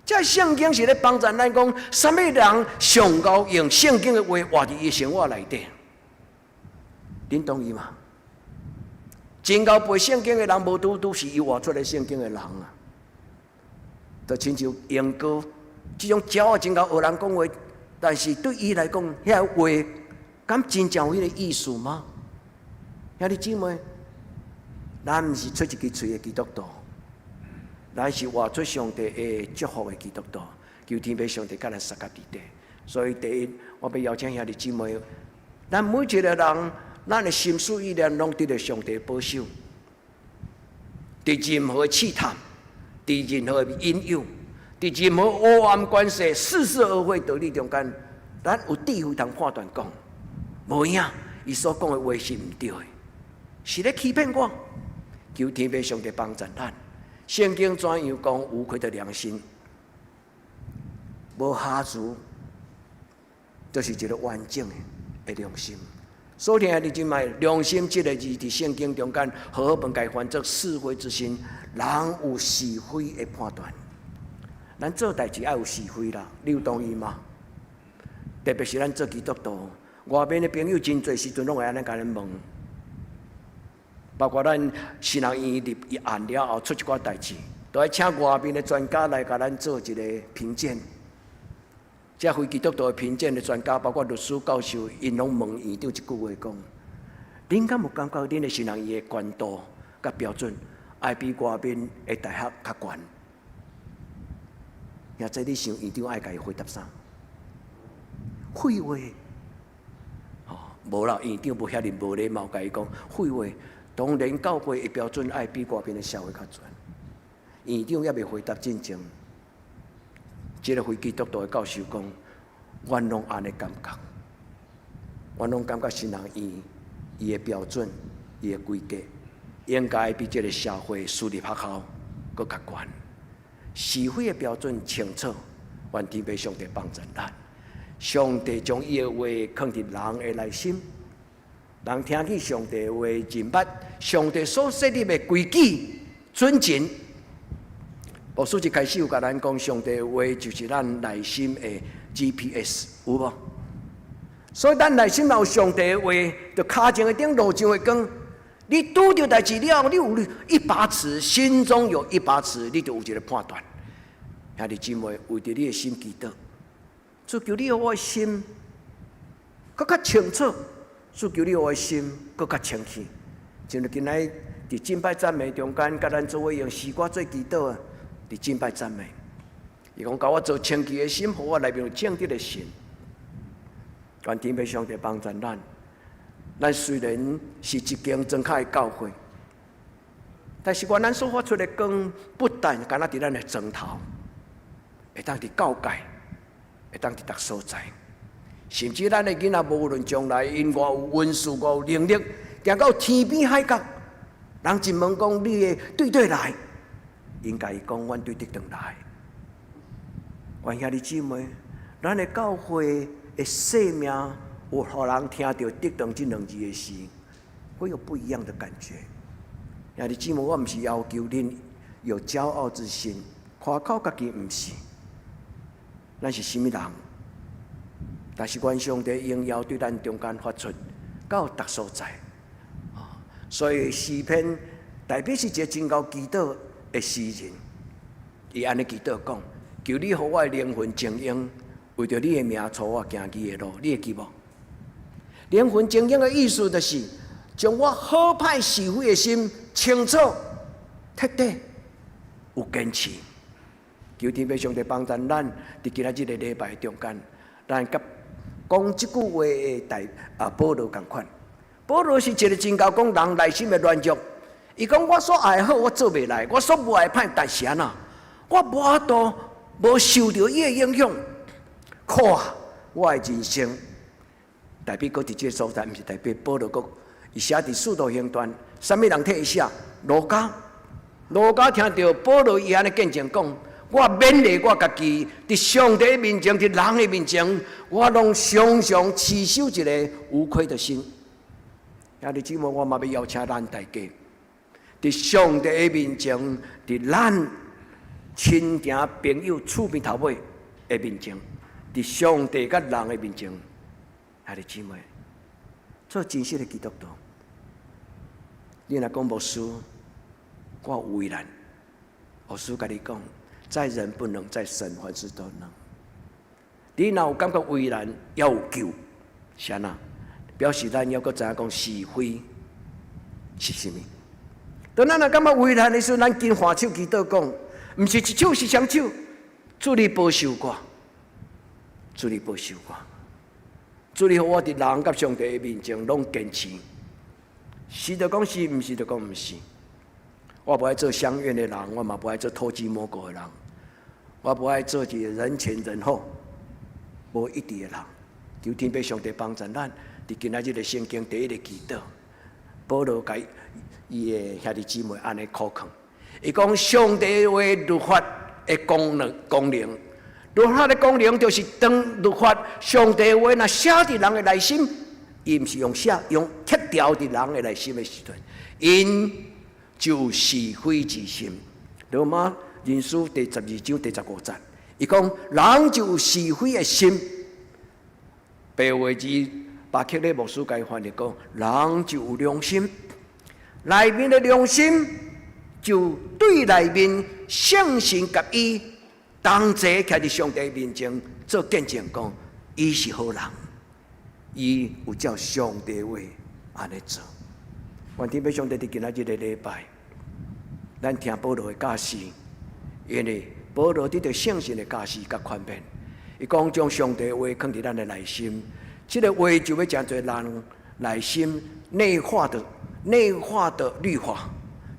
Speaker 1: 这圣经是咧帮助咱讲，什么人上高用圣经的话活伫伊生活内底。恁同意吗？真高背圣经的人，无拄是伊活出来圣经的人啊。就亲像英哥这种骄傲真高学人讲话，但是对伊来讲，遐话敢真正有迄个意思吗？兄弟姊妹。咱毋是出一支嘴的基督徒，咱是活出上帝的祝福的基督徒。求天父上帝甲咱撒甲伫地。所以第一，我要邀请兄弟姊妹，咱每一个人，咱的心思意念拢得到上帝保守。伫任何试探，伫任何引诱，伫任何黑暗关系、似是而非道理中间，咱有智慧通判断讲，无影，伊所讲的话是毋对的，是咧欺骗我。求天父上帝帮助咱。圣经怎样讲？有愧的良心，无瑕疵，就是一个完整的良心。所以你即卖良心这个字伫圣经中间，好好分解翻作是非之心，人有是非的判断。咱做代志要有是非啦，你有同意吗？特别是咱做基督徒，外面的朋友真侪时阵拢会安尼甲咱问。包括咱新人院入案了后，出一寡代志，都要请外面的专家来甲咱做一个评鉴。这非基督徒的评鉴的专家，包括律师、教授，因拢问院长一句话讲：恁敢有感觉恁的新人院的关度甲标准，爱比外面的大学较悬？也在你想院长爱甲伊回答啥？废话，无啦，院长无遐尼无礼貌，甲伊讲废话。当然，教会的标准爱比外边的社会较悬。院长也未回答真正。这个非基督徒的教授讲，我拢安尼感觉，我拢感觉新人伊的标准、伊的规格，应该比这个社会私立学校搁较悬。是非的标准清楚，愿天父上帝帮助咱。上帝将伊的话放伫人的内心，人听见上帝的话，认捌上帝所设立的规矩、准则。牧师一开始有甲咱讲，上帝的话就是咱内心的 GPS， 有无？所以咱内心有上帝的话，就脚前的顶路上的光。你拄着代志了，你有一把尺，心中有一把尺，你就有一个判断。兄弟姊妹，为着你的心祈祷，主求你我的心更较清楚，主求你我的心更较清晰。就如今仔伫敬拜赞美中间，甲咱做伙用诗歌做祈祷啊！伫敬拜赞美，伊讲教我做清洁的心，互我内面有正直的心。愿天父上帝帮助咱。咱虽然是一间庄脚的教会，但是愿咱所发出的光，不但敢若伫咱的庄头，会当伫教界，会当伫逐所在，甚至咱的囡仔无论将来因我有文书，我有能力，行到天边海角，人一问讲你的对来，应该讲阮对得当来。愿兄弟姊妹，咱的教会的生命。有互人听到得当这两字的时，会有不一样的感觉。兄弟姊妹，我毋是要求恁有骄傲之心，夸口家己毋是。咱是什么人？但是愿上帝荣耀对咱中间发出，到逐所在。所以诗篇代表是一个真够祈祷的诗人，伊安尼祈祷讲：求你互我的灵魂精英，为着你的名带我行你的路，你会记无？灵魂精英的意思就是，将我好歹是非的心清楚、彻底、有坚持。求天父上帝帮助咱，伫今仔日的礼拜中间，咱甲讲即句话的保罗同款。保罗是一个真够讲人内心的软弱。伊讲我所爱好我做袂来，我所无爱歹，但是安那，我无法度无受到伊的影响，看我的人生。代表搁伫这个所在，毋是代表保罗搁伊写伫《使徒行传》，啥物人替伊写？路加。路加听到保罗伊安尼见证讲，我勉励我家己，伫上帝面前，伫人的面前，我拢常常持守一个无愧的心。兄弟姊妹，我嘛要邀请咱大家，伫上帝的面前，伫咱亲情朋友、厝边头尾的面前，伫上帝甲人的面前。兄弟姊妹，做真实的基督徒，你若讲牧师，我有为难，牧师甲你讲，在人不能，在神凡事都能。你若有感觉为难，要有救，是安那？表示咱要搁知影讲是非是甚物。当咱若感觉为难的时候，咱紧换手祈祷讲，毋是一手是双手，主你保守我，主你保守我。主你，我伫人甲上帝的面前拢坚持，是就讲是，毋是就讲毋是。我不爱做相怨的人，我嘛不爱做偷鸡摸狗的人，我不爱做一个人前人后无一致的人。求天父上帝帮助咱，伫今仔日的圣经第一个祈祷，保罗甲伊的兄弟姊妹安尼口劝，伊讲上帝的话律法的功能。律法的功能就是当律法上帝的话若写伫人的内心，伊毋是用写，用贴条伫人的内心的时阵，因就是非之心。罗马人书第12章第15节，伊讲人就有是非的心。白话字巴克勒牧师甲伊翻译讲，人就有良心，内面的良心就对内面圣神甲伊。同齐徛伫上帝面前做见证，讲伊是好人，伊有照上帝话安尼做。愿天父上帝伫今仔日的礼拜，咱听保罗的教示，因为保罗得到圣神的教示甲宽勉。伊讲将上帝的话放伫咱的内心，这个话就要真侪人内心内化的律法。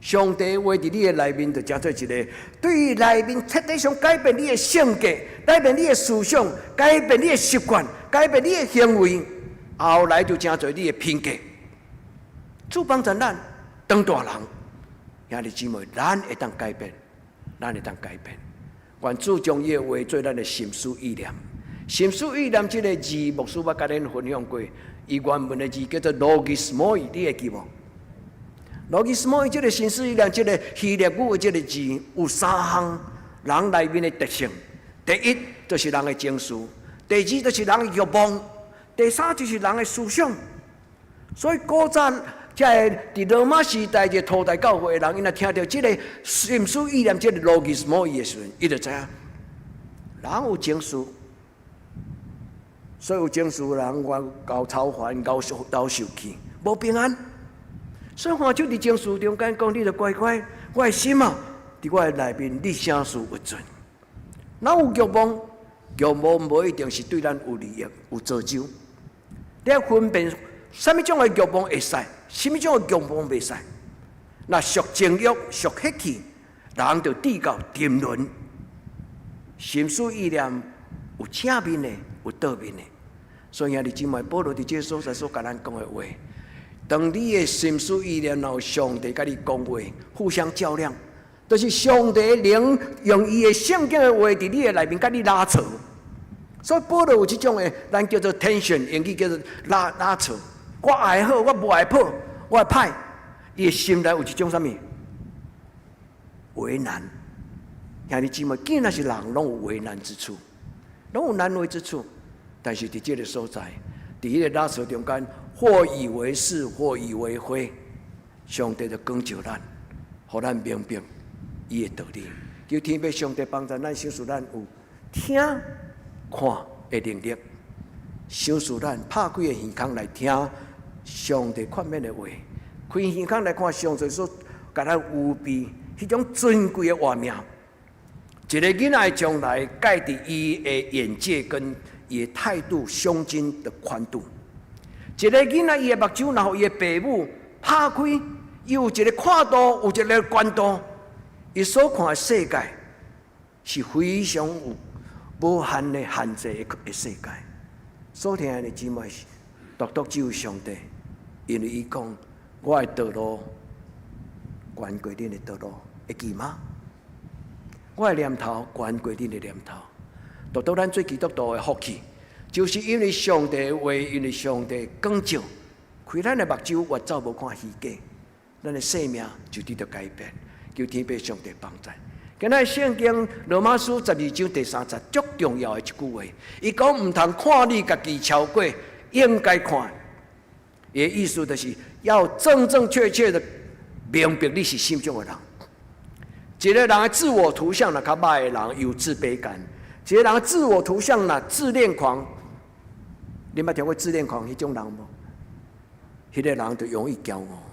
Speaker 1: 上帝话伫你的内面，就真做一个对于内面彻底上改变你的性格，改变你的思想，改变你的习惯，改变你的行为，后来就真做你的品格。主帮助咱当大人，兄弟姊妹，咱会当改变，咱会当改变。愿主将伊的话做咱的心思意念。心思意念这个字，牧师捌甲恁分享过，伊原文的字叫做 logismoi， 你会记无？logismoi 这个心思意念，这个希腊语的这个字有3项人内面的特性。第一就是人的情绪，第二就是人的欲望，第三就是人的思想。所以古早在罗马时代的初代教会的人，因若听到这个心思意念，这个 logismoi 的时阵，伊就知影人有情绪。所以有情绪的人，我搞操烦、搞受气，无平安。所以看就伫情绪中间讲，你着乖乖，我的心啊，伫我的内面，你啥事有准。哪有欲望？欲望无一定是对咱有利益、有造就。你要分辨什么种的欲望会使，什么种的欲望袂使。那属情欲、属血气，人就低到沉沦。心思意念有正面的，有倒面的。所以兄弟姊妹，保罗伫这所在所甲咱讲的话，当你的心思意念有上帝甲你讲话，互相较量，就是上帝的灵用伊的圣经的话伫你的内面甲你拉扯。所以保罗有这种的，咱叫做 tension， 英语叫做拉扯。我爱好，我无爱好，我爱歹，伊的心内有一种什么为难。兄弟姊妹，既然是人，拢有为难之处，拢有难为之处。但是伫这个所在，伫迄个拉扯中间，或以为是，或以为非，上帝就光照咱，互咱明白伊的道理。求天父上帝帮助咱，想使咱有听看的能力，想使咱拍开的耳孔来听上帝宽免的话，开耳孔来看上帝所甲咱有备迄种尊贵的画面。一个囡仔将来改伫伊的眼界跟伊的态度、胸襟的宽度。一个囡仔伊的目睭，然后伊的父母拍开，伊有一个宽度，有一个宽度，伊所看的世界是非常有无限的限制的世界。所听的姊妹，独只有上帝，因为伊讲我的道路悬过恁的道路，会记吗？我的念头悬过恁的念头。独咱做基督徒的福气，就是因为上帝的话，因为上帝光照，开咱的目睭，越走无看虚假，咱的生命就得到改变。求天父上帝帮助。今仔圣经罗马书12章第3节，足重要的一句话，伊讲唔通看你家己超过应该看。伊的意思就是要正正确确的明白你是什么种的人。一个人的自我图像若较歹的人有自卑感。一个人自我图像啦，自恋狂，你捌听过自恋狂迄种人无？迄个人就容易骄傲。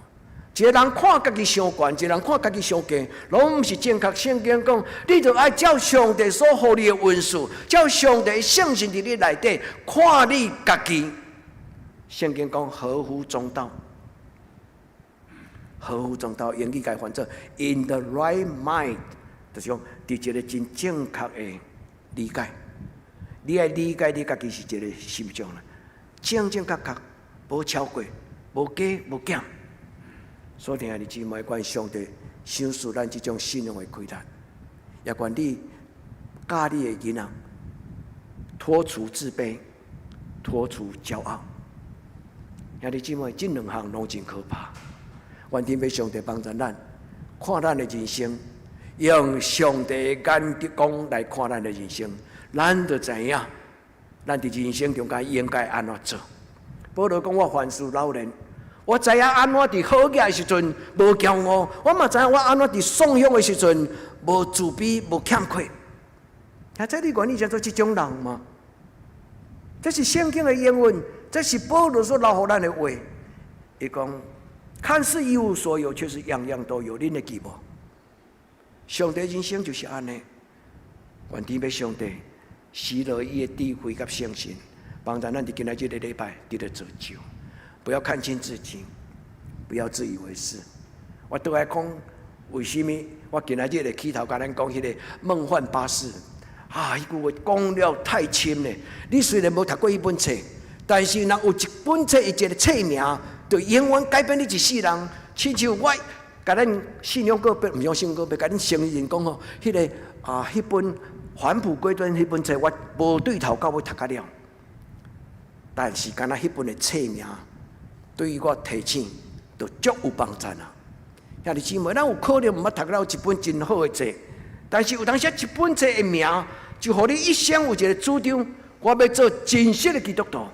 Speaker 1: 一个人看家己伤悬，一个人看家己伤低，拢毋是正确。圣经讲，你就爱照上帝所予你的恩赐，照上帝的圣性伫你内底，看你家己。圣经讲合乎中道，合乎中道，英语解翻做 in the right mind， 就是讲伫一个真正确的理解，你爱理解你家己是一个什么种人，正正确确，无超过，无假无减。所以，你姊妹，愿上帝赏赐咱这种信仰的开展，也愿你教你的囡仔脱除自卑，脱除骄傲。兄弟姊妹，这两项拢真可怕。愿天父上帝帮助咱，看咱的人生。用上帝的眼光来看咱的人生，咱就知影，咱伫人生中间应该安怎做。保罗讲：我凡事老练，我知影安怎伫好业的时阵无骄傲，我嘛知影我安怎伫丧享的时阵无自卑、无欠亏。啊，这你愿意叫做这种人吗？这是圣经的应允，这是保罗所留予咱的话。伊讲：看似一无所有，却是样样都有。恁会记无？上帝人生就是安尼，愿天父上帝施落伊的智慧甲圣心，帮助咱伫今仔日的礼拜得到造就。不要看轻自己，不要自以为是。我都爱讲，为什么我今仔日的起头甲咱讲迄个梦幻巴士？啊，迄句话讲了太深了。你虽然无读过迄本册，但是若有一本册，一个册名，就永远改变你一世人。亲像我甲咱信仰个别，毋用信仰个别，甲恁承认讲吼，迄个迄本《返璞归真》迄本册，我无对头到尾读甲了。但是敢若迄本的册名，对于我提醒，就足有帮助啊！兄弟姊妹，咱有可能毋捌读到一本真好的册，但是有当时一本册的名，就互你一生有一个主张，我要做真实的基督徒。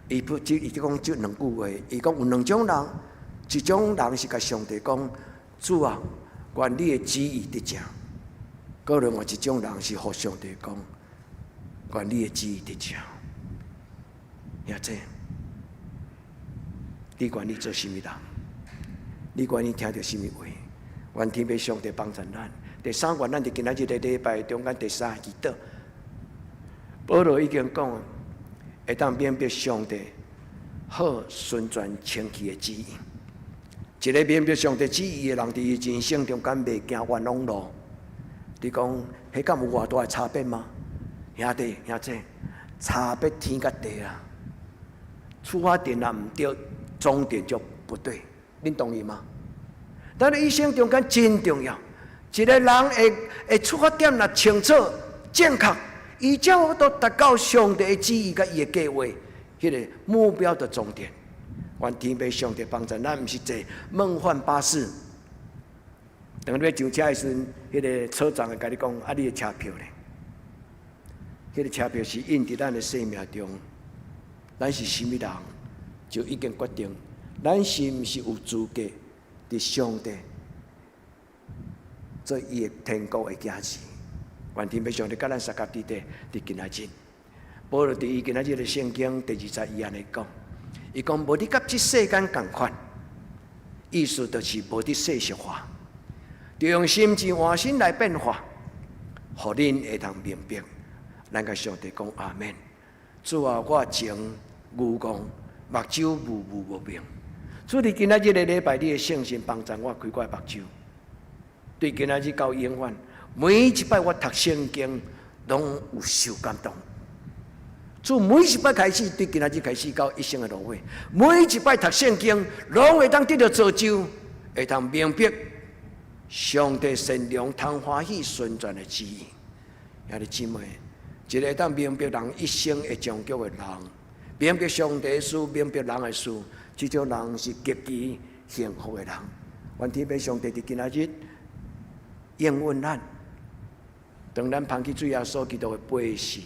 Speaker 1: 伊讲这两句话，伊讲有两种人，一种人是甲上帝讲：主啊，愿你的旨意得成；个另外一种人是互上帝讲：愿你的旨意得成。也这，你愿意做什么人？你愿意听到什么话？愿天父上帝帮助咱。第三愿，咱就今仔日的礼拜中间第三祈祷。保罗已经讲，会当明白上帝好顺转清气的旨意。一个明白上帝旨意的人，伫伊人生中间袂行冤枉路。你讲，迄敢有偌大的差别吗？兄弟兄姐，差别天甲地啊！出发点若毋对，终点就不对。恁同意吗？咱的一生中间真重要。一个人会出发点若清楚、正确，伊才有都达到上帝的旨意甲伊的计划，迄个目标的终点。愿天父上帝帮助咱，毋是坐梦幻巴士。当你要上车的时阵，迄个车长会甲你讲：你的车票咧？迄个车票是印伫咱的生命中。咱是什么人，就已经决定，咱是毋是有资格伫上帝做伊的天国的家子。愿天父上帝甲咱三甲伫地伫今仔日，保罗伫伊今仔日的圣经第21安尼讲，伊讲无伫甲即世间共款，意思就是无伫世俗化，就用心智换心来变化，互恁会通明白。咱甲上帝讲阿们。主啊，我情愚戆，目睭雾雾无明。主，伫今仔日的礼拜，你的圣神帮助我开我的目睭。对今仔日到永远，每一摆我读圣经，拢有受感动。主，每一摆开始，对今仔日开始到一生的路尾，每一摆读圣经，拢会当得到造就，会当明白上帝善良、通欢喜、顺转的旨意。兄弟姊妹。一个当明白人一生会终局的人，明白上帝的事，明白人的事，这种人是极其幸福的人。愿天父上帝伫今仔日应允咱，当咱捧起主耶稣基督的杯时，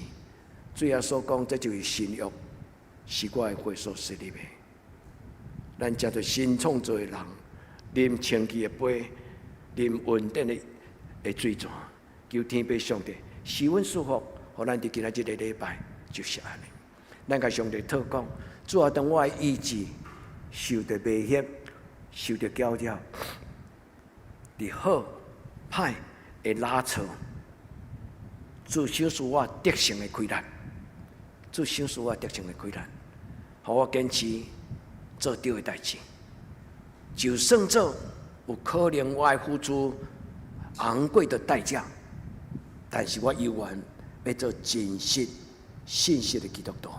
Speaker 1: 主耶稣讲：这就是新约，是我的血所设立的。咱接着新创造的人，啉清气的杯，啉稳定的水泉，求天父上帝施阮祝福。互咱伫今仔日的礼拜就是安尼，咱甲上帝祷告，主啊，当我的意志受到威胁、受到搅扰，伫好歹的拉扯，主赏赐我得胜的开展，主赏赐我得胜的开展，互我坚持做对的代志，就算做有可能我要付出昂贵的代价，但是我依然。要做真实、信实的基督徒，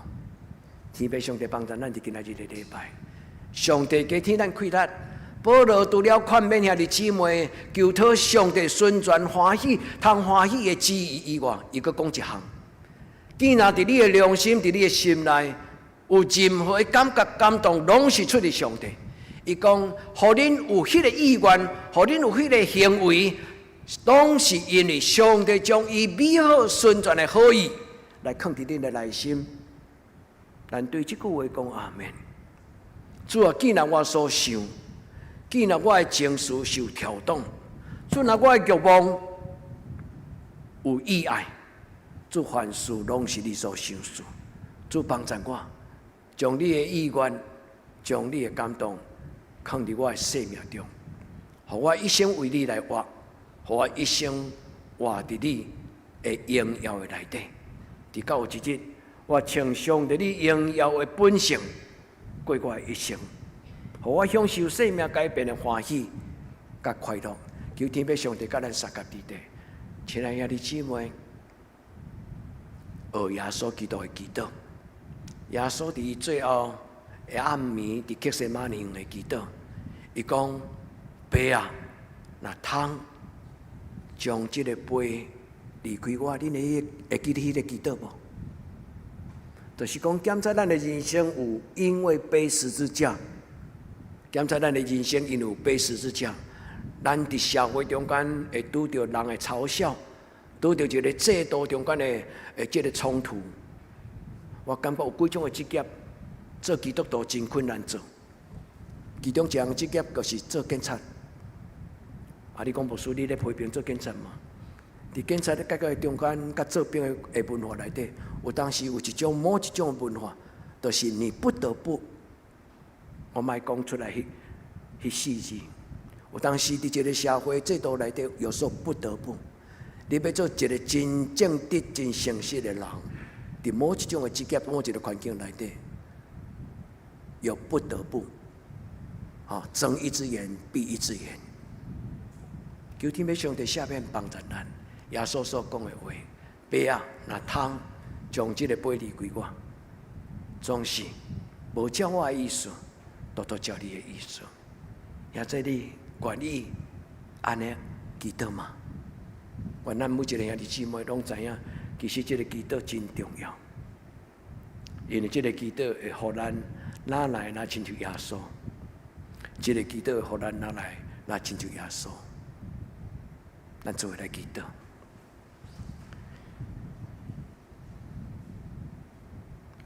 Speaker 1: 天父上帝帮助咱伫今仔日的礼拜，上帝加添咱开力。保罗除了劝勉兄弟姊妹求讨上帝顺转欢喜、通欢喜的旨意以外，伊阁讲一项：既然伫你的良心、伫你的心内有任何的感觉、感动，拢是出自上帝。伊讲，互恁有迄个意愿，互恁有迄个行为。拢是因为上帝将伊美好顺转的好意来放伫恁的内心。咱对这句话讲阿们。主啊，既然我所想，既然我的情绪受挑动，主啊，我的欲望有意爱，主凡事拢是你所想事。主帮助我，将你的意愿，将你的感动放伫我的生命中，互我一生为你来活。互我一生活伫你的荣耀的内底，直到有一日，我呈上帝你荣耀的本性过我的一生，互我享受生命改变的欢喜，甲快乐。求天父上帝甲咱三甲伫地，亲爱兄弟姊妹，学耶稣基督的祈祷。耶稣伫最后的暗暝，伫克西马尼园的祈祷，伊讲：爸啊，若通将即个杯离开我，恁会记得迄个祈祷无？就是讲，检查咱的人生有因为背十字架，检查咱的人生因有背十字架，咱伫社会中间会拄着人的嘲笑，拄着一个制度中间的即个冲突。我感觉有几种的职业，做基督徒真困难做。其中一项职业就是做警察。啊，你讲牧师，你咧批评做警察吗？伫警察咧改革中间，甲做兵的文化内底，有当时有某一种文化，就是你不得不，我莫讲出来迄四字。有当时伫一个社会制度内底，有时候不得不，你要做一个真正直、真诚实的人，伫某一种的职业、某一个环境内底，有不得不，睁一只眼闭一只眼。求天父上帝下面帮助咱。耶稣所讲的话，爸啊，若通将这个杯离开我，总是无照我的意思，都照你的意思。也在你愿意安尼祈祷吗？愿咱每一个兄弟姊妹拢知影，其实这个祈祷真重要，因为这个祈祷会互咱哪来哪亲像耶稣，这个祈祷会互咱哪来哪亲像耶稣。咱做伙来祈祷。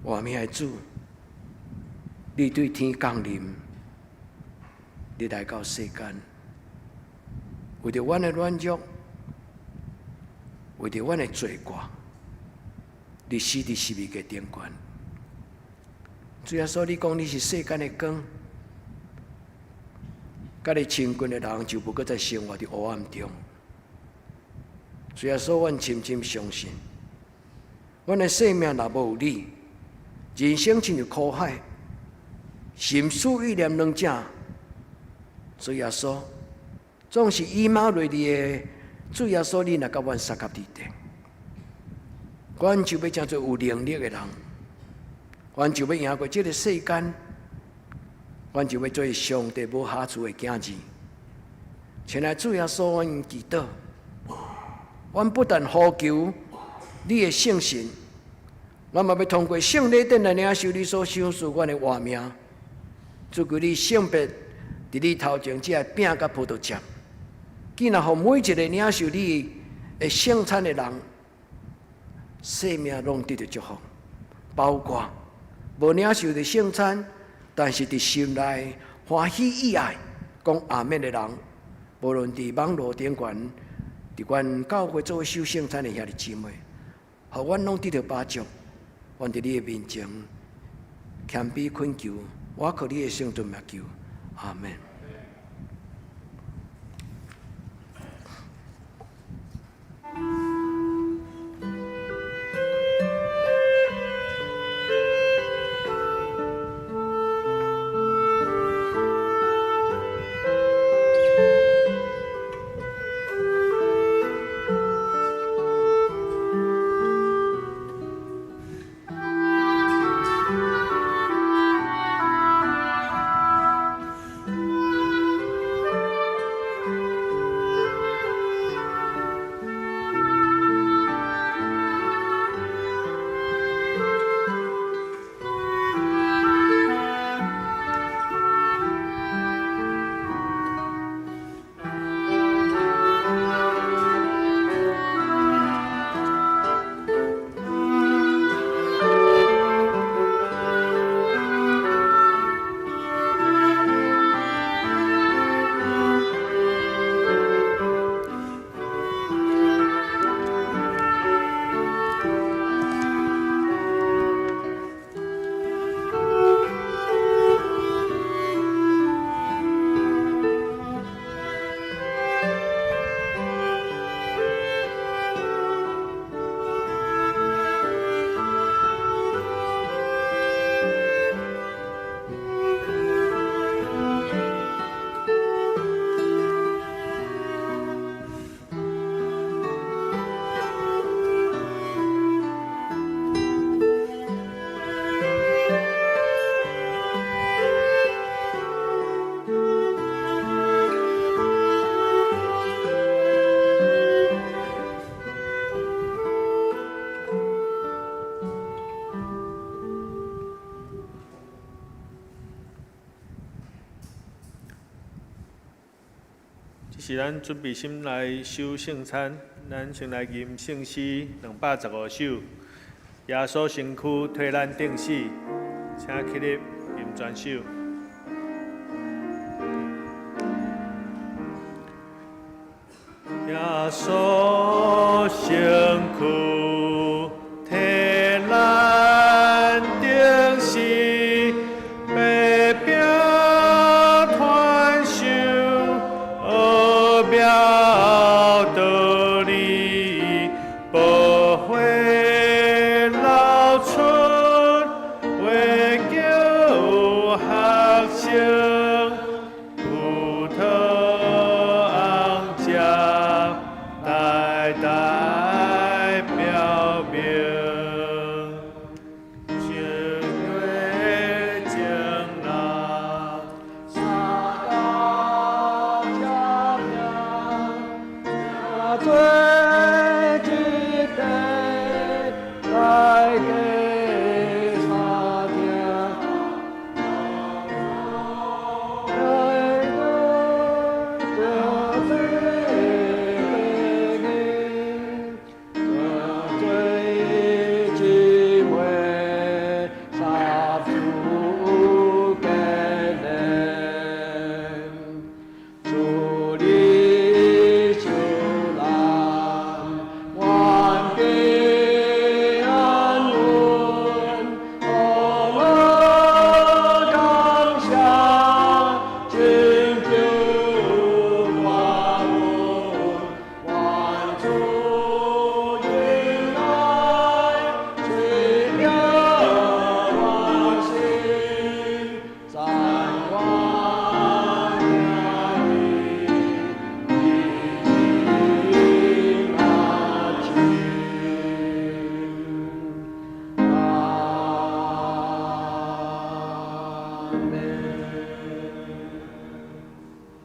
Speaker 1: 我命的主，你对天降临，你来到世间，为着阮的软弱，为着阮的罪过，你死伫十字架顶悬。主耶稣，你讲你是世间的光，甲你亲近的人就不搁再生活伫黑暗中。主耶稣，阮深深相信，阮的生命若无有你，人生亲像苦海，心思意念两者。主耶稣，总是以马内利的主耶稣，你若甲阮三甲伫地，阮就要成做有能力的人，阮就要赢过这个世间，阮就要做上帝无下处的囝儿。亲爱主耶稣，阮祈祷。阮不但呼求你的圣神，阮嘛要通过圣礼典来领受你所赏赐阮的活命。主求你圣别伫你头前这饼甲葡萄汁，竟然互每一个领受你的圣餐的人，生命拢得到祝福。包括无领受的圣餐，但是伫心内欢喜意爱讲阿门的人，无论伫网络顶悬。伫阮教会作为受圣餐的兄弟姊妹，互阮拢得到帮助。阮伫你的面前谦卑恳求，我靠你的圣尊名求，阿门。
Speaker 3: 是咱准备心来守圣餐，咱先来吟圣诗215首。耶稣身躯替咱定死，请起立吟全首。耶稣身躯替咱定死，被病传受，表道理，保惠老春，为救学生，葡萄昂家，代代表明。正月正人，三高家命，做一代来给三听。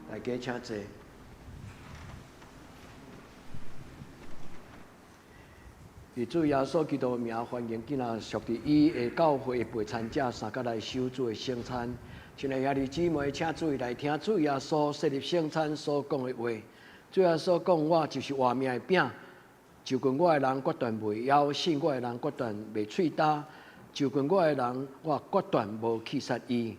Speaker 3: 大家请坐。以主耶稣基督的名，欢迎今仔属伫伊的教会的陪参者三甲来守主的圣餐。亲爱兄弟姊妹，请注意来听主耶稣设立圣餐所讲的话。主耶稣讲：“我就是活命的饼，就近我的人决断袂枵，信我的人决断袂喙焦，就近我的人，我决断无去杀伊。”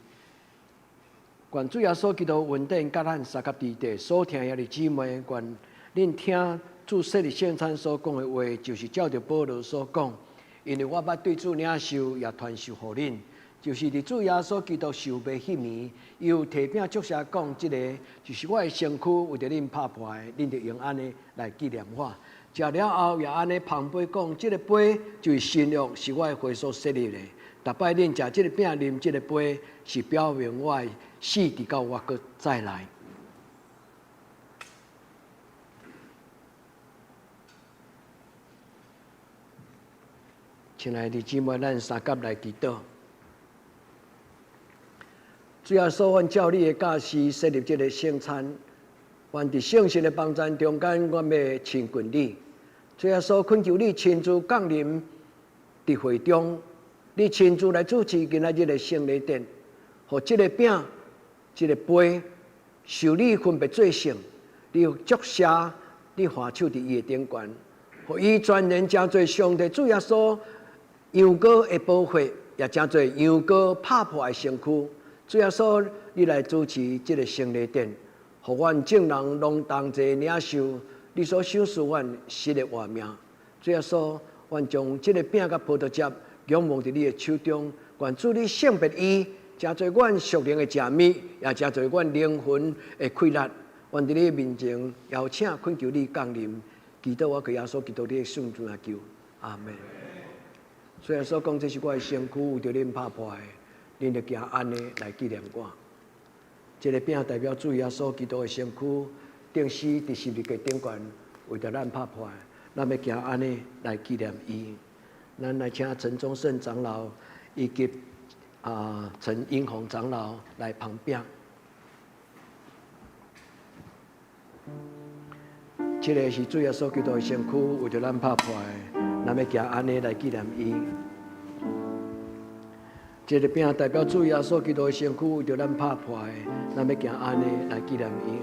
Speaker 3: 愿主耶稣基督恩典甲咱三甲伫地所听兄弟姊妹，愿恁听主设立圣餐所讲的话，就是照着保罗所讲，因为我捌对主领受，也传授互恁，就是伫主耶稣基督受病迄暝，伊有提饼祝谢讲，即个就是我的身躯，为着恁拍破的，恁着用安尼来纪念我。食了后，也安尼旁杯讲，即个杯就是新约，是我的血所设立的。逐摆恁食即个饼，啉即个杯，是表明我的死，直到我搁再来。亲爱的姊妹，咱三甲来祈祷。主耶稣，阮照你的教示设立这个圣餐，愿伫圣神的帮助中间，阮要亲近你。主耶稣，恳求你亲自降临伫会中，你亲自来主持今仔日的圣礼典，互这个饼、这个杯，受你分别做圣，你祝谢，你下手伫伊的顶悬，互伊全然真做上帝主耶稣羊羔的宝血，也真做羊羔拍破的身躯。主耶稣，你来主持这个圣礼典，互阮众人拢同齐领受你所赏赐阮新的活命。主耶稣，阮将这个饼甲葡萄汁仰望伫你的手中，愿主你圣别伊，真做阮属灵的食物，也真做阮灵魂的快乐。愿伫你面前邀请恳求你降临，祈祷我给耶稣基督你的圣主来求，阿门。所以说讲，这是我的身躯，为着恁拍破的，恁着行安尼来纪念我。这个饼代表主耶稣基督的身躯，定死伫十字架顶悬，为着咱拍破的，咱要行安尼来纪念伊。咱来请陈宗胜长老以及陈英宏长老来旁边。这个是主耶稣基督的身躯，为着咱拍破的，咱要行安尼来纪念伊。这个饼代表主耶稣基督的身躯，为着咱拍破的，咱要行安尼来纪念伊。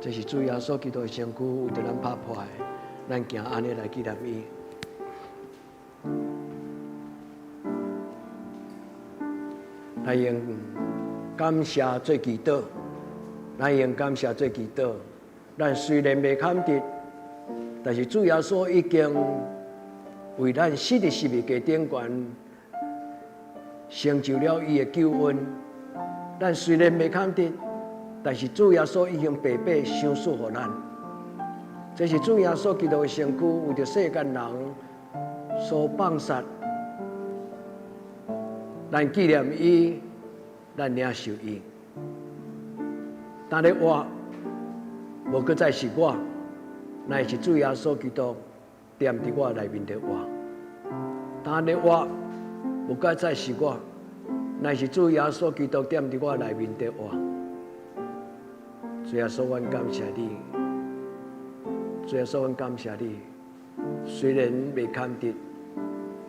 Speaker 1: 这是主耶稣基督的身躯为着咱拍破的，咱行安尼来纪念伊。咱用感谢做祈祷，咱用感谢做祈祷。咱虽然未看得，但是主耶稣已经为咱死伫十字架顶悬，成就了伊的救恩。咱虽然未看得，但是主耶稣已经白白赏赐予咱。这是主耶稣基督的身躯为着世间人所放杀。咱纪念伊，咱领受伊。但咧活，无搁再是我，乃是主耶稣基督踮伫我内面的活。但咧活，无搁再是我，乃是主耶稣基督踮伫我内面的活。主耶稣，阮感谢你。主耶稣，阮感谢你。虽然未看得，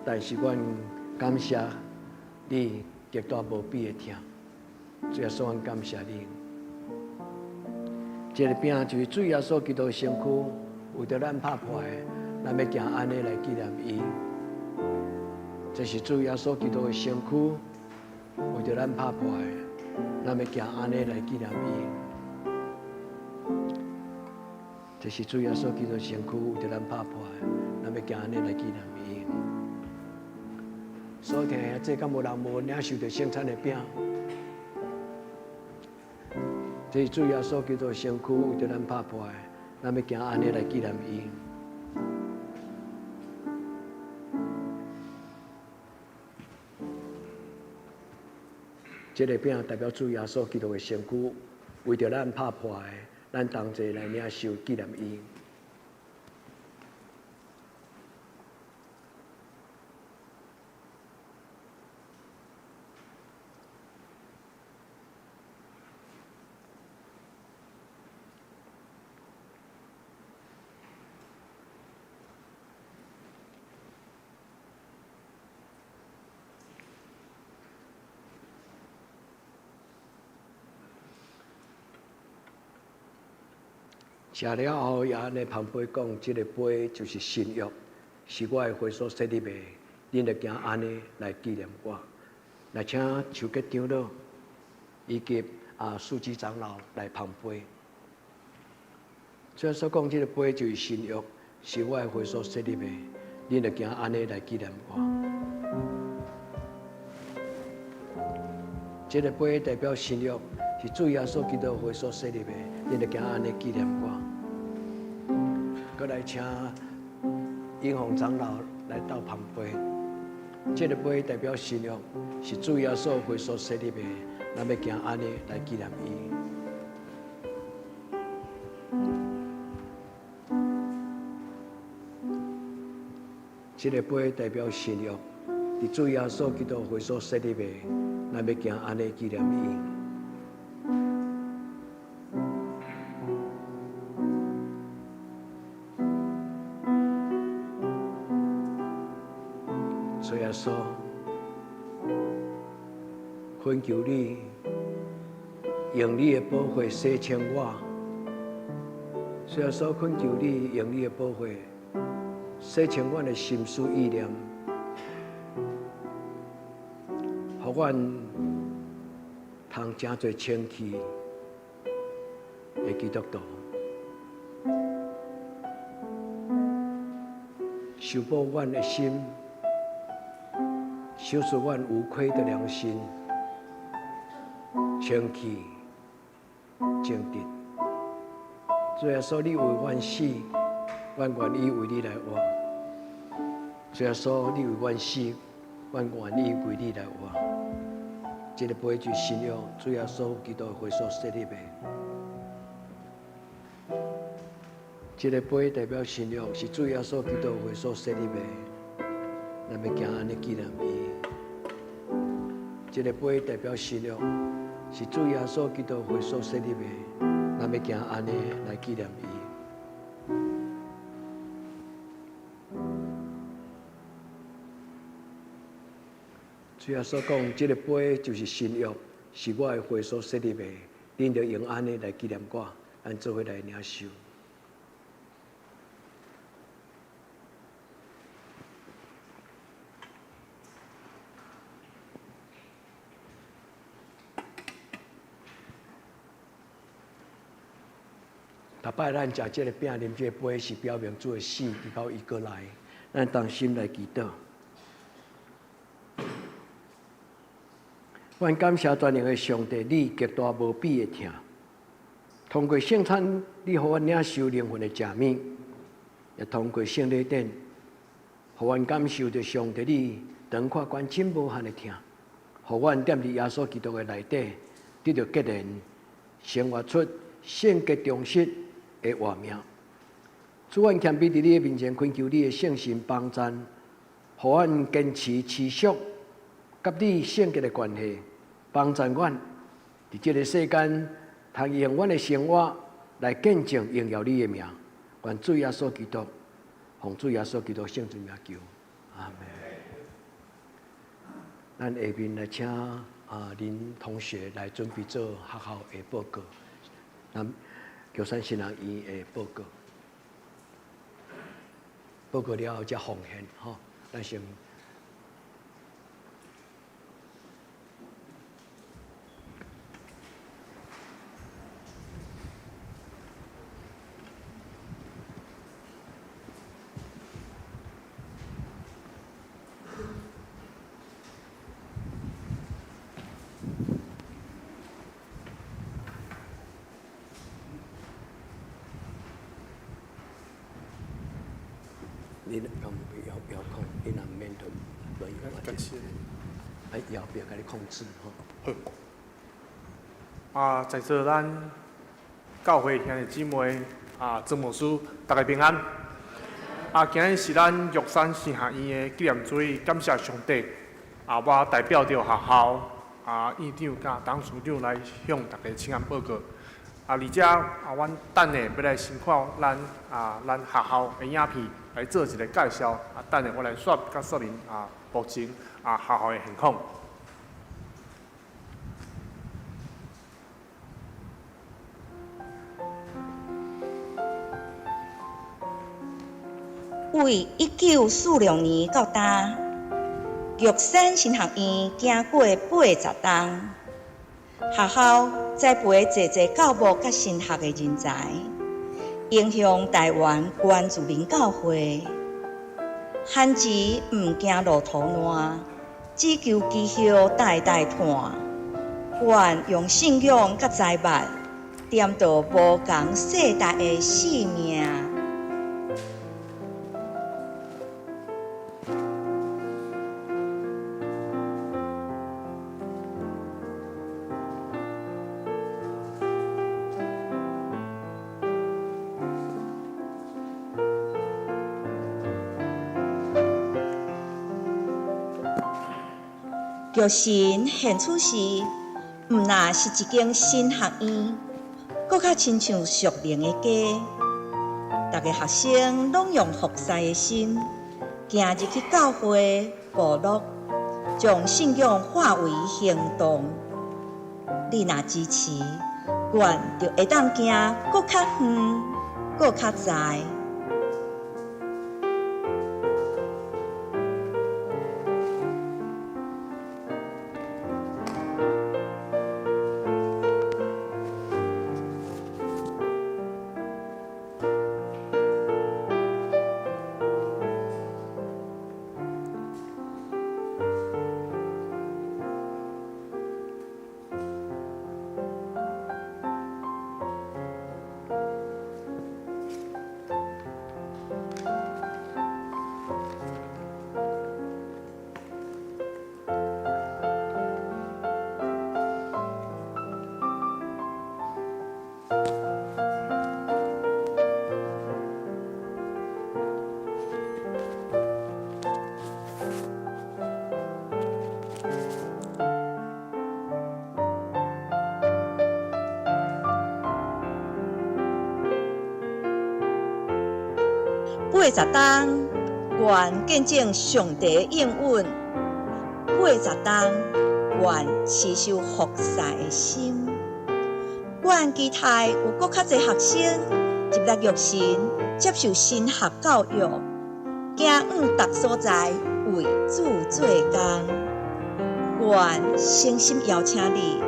Speaker 1: 但是阮感谢你极大无比的疼。主耶稣，阮感谢你。这个饼就是主耶稣基督的身躯，为着咱拍破的，咱要行安尼来纪念伊。这是主耶稣基督的身躯，为着咱拍破的，咱要行安尼来纪念伊。这是主耶稣基督的身躯，为着咱拍破的，咱要行安尼来纪念伊。所听的这敢无人无领受着圣餐的饼？这是主耶稣基督的身躯，为着咱拍破的，咱要行安尼来纪念伊。这个饼代表主耶稣基督的身躯，为着咱拍破的，咱同齐来领受纪念伊。吃了后，也在旁边讲，这个杯就是新约，是我的血所设立的，恁着行安尼来纪念我。来，请邱吉长老以及书记长老来旁边。所以说讲，这个杯就是新约，是我的血所设立的，恁着行安尼来纪念我。这个杯代表新约，是主耶稣基督的血所设立的，恁着行安尼纪念我。过来，请英宏长老来到旁边。这个杯代表新约，是主耶稣血所设立的，咱要行安尼来纪念伊。这个杯代表新约，是主耶稣基督血所设立的，咱要行安尼纪念伊。主耶稣，恳求你用你的宝血洗清我。主耶稣，恳求你用你的宝血洗清我的心思意念，让我通真侪清气的基督徒，修补我的心。修持阮有愧的良心，清气正直。主耶稣，你为阮死，阮愿意为你来活。主耶稣，你为阮死，阮愿意为你来活。这个杯就是新约，主耶稣基督的血所设立的。这个杯代表新约，是主耶稣基督的血所设立的。咱要行安尼纪念伊。这个杯代表新约，是主耶稣基督血所设立的，咱要行安尼来纪念伊。主耶稣讲，这个杯就是新约，是我的血所设立的，恁着用安尼来纪念我。咱做伙来领受。逐摆咱食这个饼、啉这个杯，是表明主的死，直到伊过来。咱当心来祈祷。阮感谢全能的上帝，你极大无比的疼。通过圣餐，你予阮领受灵魂的食物，也通过圣礼典，予阮感受着上帝你长阔关心无限的疼，予阮踮伫耶稣基督的内底，得到结连，生活出圣洁忠实的活命。主，阮谦卑伫你的面前，恳求你的圣神帮助，予阮坚持持续甲你圣洁的关系，帮助阮伫这个世间，通用阮的生活来见证荣耀你的名。愿主耶稣基督，奉主耶稣基督圣尊名求，阿门。咱下面来请林同学来准备做学校的报告，咱桥山新人院的报告。报告了后才奉献，吼，咱先。你遥控，你那面头轮椅嘛，哎，摇别给你控制
Speaker 4: 好。在座咱教会兄弟姊妹曾牧师，大家平安。今日是咱玉山神学院的纪念水，感谢上帝。我代表着学校院长甲董事长来向大家请安报告。而且阮等下要来先看咱学校的影片。来做一个介绍，等下我来说明目前学校的现况。
Speaker 5: 为1946年到今，玉山神学院行过80冬，学校栽培济教牧甲神学的人才。影响台湾原住民教会，汉字毋惊路途烂，只求基效代代传。愿用信仰甲财物，点导无共世代的生命。玉神现此时，毋那是一间新学院，搁较亲像熟龄的家。逐个学生拢用服侍的心，行入去教会部落，将信仰化为行动。你若支持，愿就会当行搁较远，搁较dài。80冬，愿见证上帝的应允；80冬，愿持守服侍的心；管期待有更较侪学生入来育神，接受神学教育，行往各所在为主做工。愿诚心邀请你，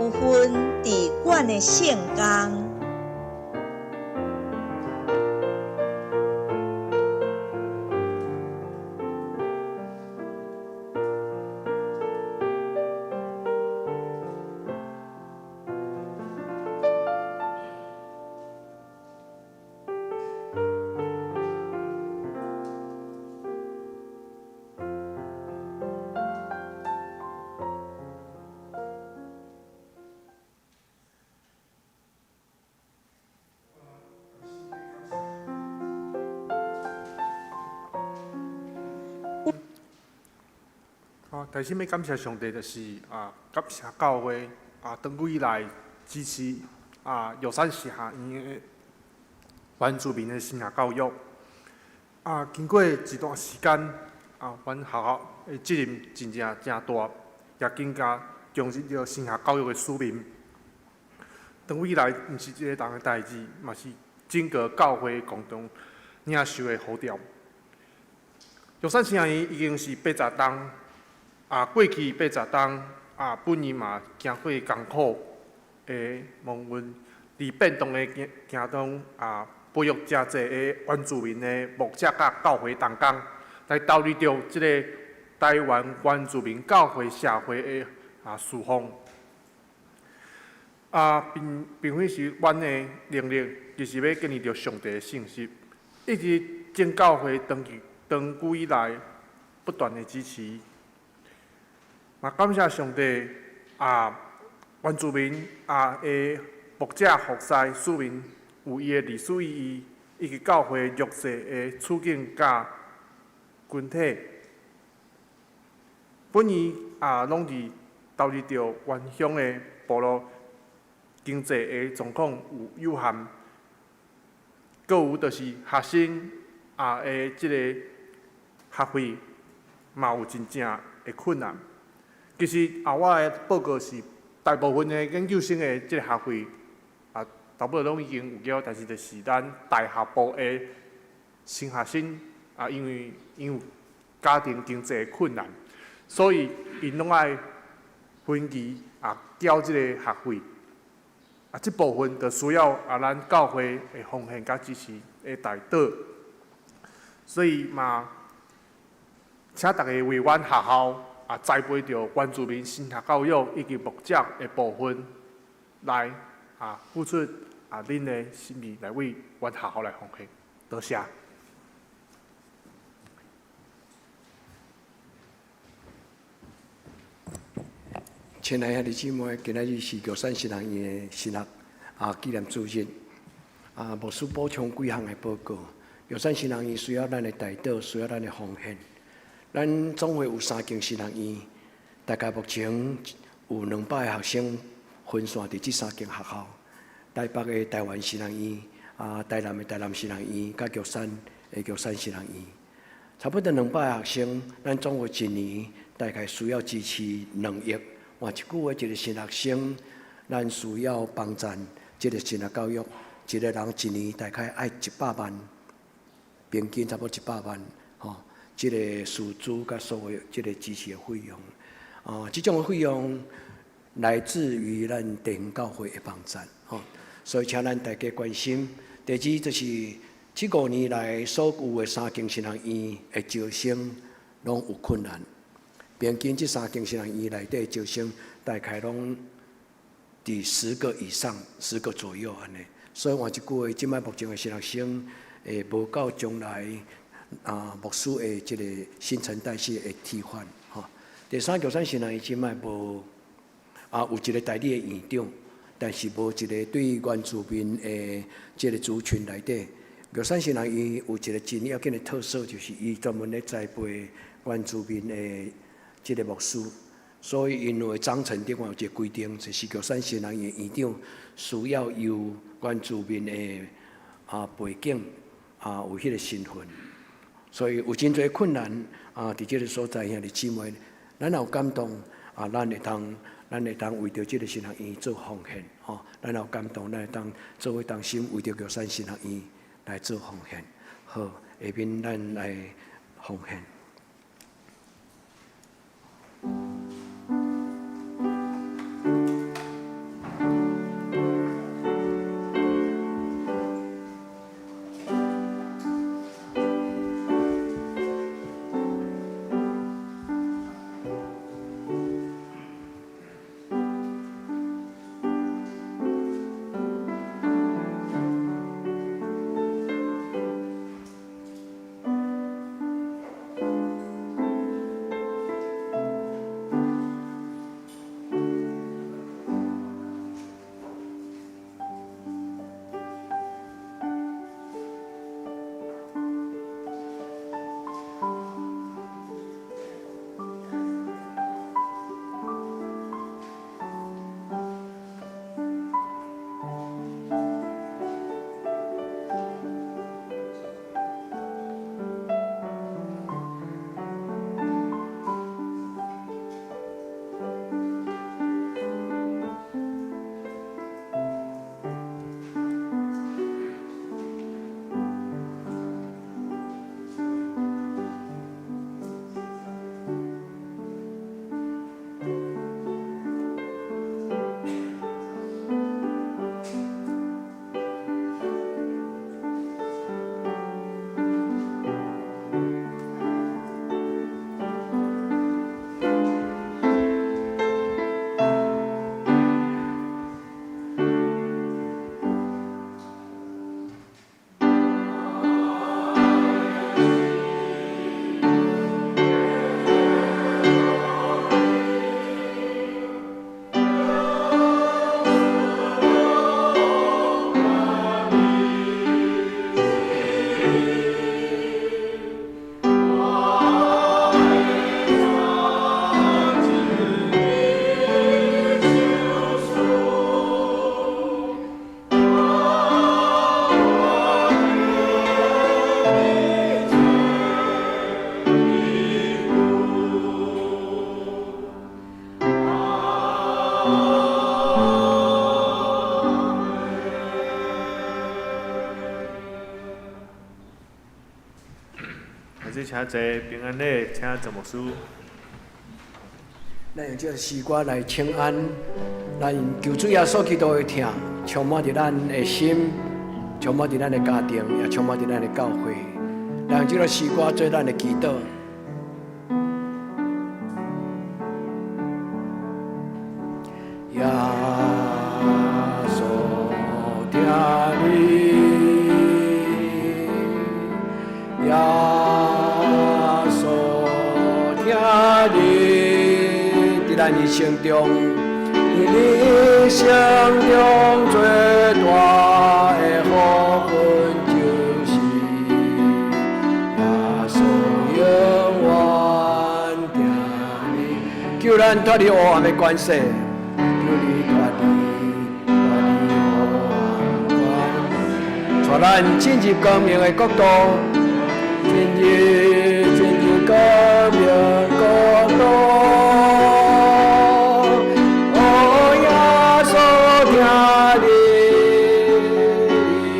Speaker 5: 有份伫阮的圣工。
Speaker 4: 第先要感谢上帝，就是感谢教会长久以来支持玉山实下院的原住民的神学教育。经过一段时间，阮学校的责任真大，也更加重视着神学教育的使命。长久以来，毋是一个人的代志，嘛是整个教会共同领受的呼召。玉山神学院已经是80栋。过去80栋，本人嘛经过艰苦的命运，伫变动的行中，培育真侪的原住民的牧者甲教会同工，来投入着即个台湾原住民教会社会的事奉。并非是阮的能力，就是要建立着上帝的信息，一直正教会长久以来不断的支持。感谢上帝，原住民的牧者服侍市民有伊的历史意义，以及教会弱势的处境甲群体。本年拢是投入着原乡的部落经济的状况有限，阁有就是学生的即个学费嘛有真正的困难。其实我的报告是大部分的研究生的即个学费差不多拢已经有缴，但是就是咱大学部的新学生因为有家庭经济的困难，所以因拢爱分期缴即个学费。即部分就需要咱教会的奉献甲支持的大岛，所以嘛，请大家为阮学校栽培着原住民神学教育以及牧者的部分来付出恁的心意来为阮学校来奉献，多谢。
Speaker 1: 亲爱的弟兄姊妹，今仔日是玉山神学院的神学纪念主日。牧师补充几项的报告。玉山神学院需要咱的代祷，需要咱的奉献。咱总会有3间神学院，大概目前有200个学生分散伫这3间学校：台北的台湾神学院、台南的台南神学院，甲玉山的玉山神学院。差不多200个学生，咱总会一年大概需要支持2亿。换一句话，一个神学生，咱需要帮助这个神学教育，一个人一年大概爱100万，平均差不多100万，这个师资甲所有这个支持的费用，这种的费用来自于咱地方教会的帮助，所以请咱大家关心。第二就是这5年来所有的3间神学院的招生拢有困难。平均这3间神学院内底招生大概拢伫10个以上，10个左右安尼。所以换一句话，即摆目前的神学生无到将来牧师的即个新陈代谢的替换。第三，玉山神学院即摆无有一个代理的院长，但是无一个对原住民的即个族群内底，玉山神学院有一个真要紧的特色，就是伊专门咧栽培原住民的即个牧师，所以因为章程顶有一个规定，就是玉山神学院院长需要由原住民的背景有迄个身份，所以有真侪困难伫即个所在，兄弟姊妹，咱也有感动咱会当咱会当为着即个神学院做奉献，吼，咱有感动，咱会当做伙同心为着玉山神学院来做奉献。好，下面咱来奉献。
Speaker 3: 请坐平安礼，请陈牧师。
Speaker 1: 咱用这个诗歌来请安，咱求主耶稣基督的疼，充满伫咱的心，充满伫咱的家庭，也充满伫咱的教会。咱用这个诗歌做咱的祈祷。耶稣听你，耶稣听你，伫咱一生中，一生中最大的福分就是耶稣永远听你，救咱脱离黑暗的关系。带咱进入光明的国度，进入光明国度。哦，耶稣听你，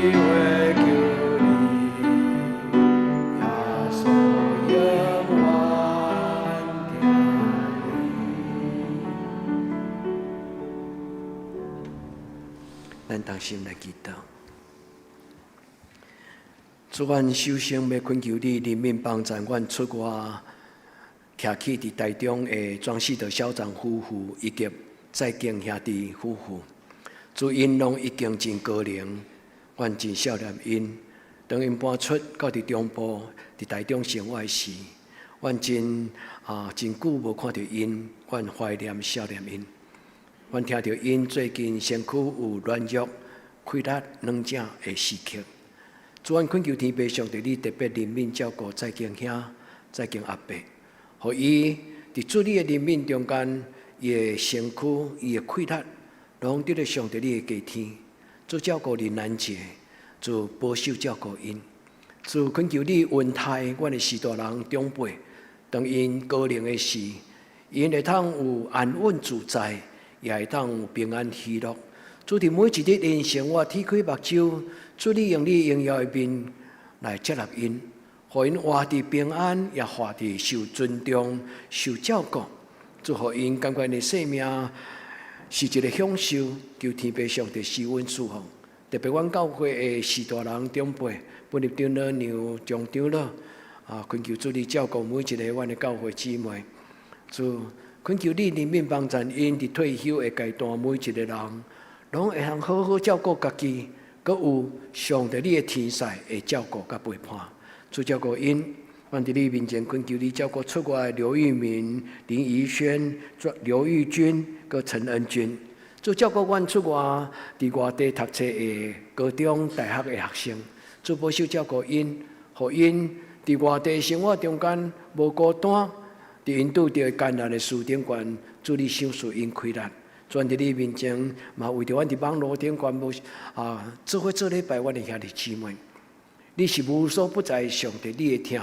Speaker 1: 伊会救你，耶稣永远听你。咱同心来祈祷。主，阮首先要恳求你怜悯帮助阮出外徛起伫台中的庄士德校长夫妇以及在敬兄弟夫妇。主，因拢已经真高龄，阮真少年因。当因搬出到伫中部伫台中生活时，阮真久无看到因，阮怀念少年因。阮听到因最近身躯有软弱、溃烂、软症的时刻。主，阮恳求天父上帝，你特别怜悯照顾在敬兄、在敬阿伯，互伊伫主你的怜悯中间，伊的身躯、伊的溃烂，拢得到上帝你的加添。主照顾林难节，主保守照顾因。主恳求你恩待阮的士大人长辈，当因高龄的时，因会通有安稳自在，也会当有平安喜乐。主伫每一日人生活天开目睭，主你用你荣耀的面来接纳因，互因活伫平安，也活伫受尊重、受照顾。主互因感觉因的生命是一个享受，求天父上帝施恩赐福。特别阮教会的士大人长辈，本入长老娘、张长老，恳求主你照顾每一个阮的教会姊妹。主恳求你怜悯帮助因伫退休的阶段，每一个人拢会通好好照顾家己，阁有上帝你的天使会照顾甲陪伴。主照顾因，阮伫你面前恳求你照顾出外的刘玉明、林怡轩、刘玉君、阁陈恩君。主照顾阮出外伫外地读册的高中、大学的学生。主保守照顾因，互因伫外地生活中间无孤单。伫因拄着艰难的事顶悬，主你赏赐因开力。转伫你面前，嘛为着阮伫网络顶悬无做伙做礼拜，阮的兄弟姊妹，你是无所不在上帝，你的听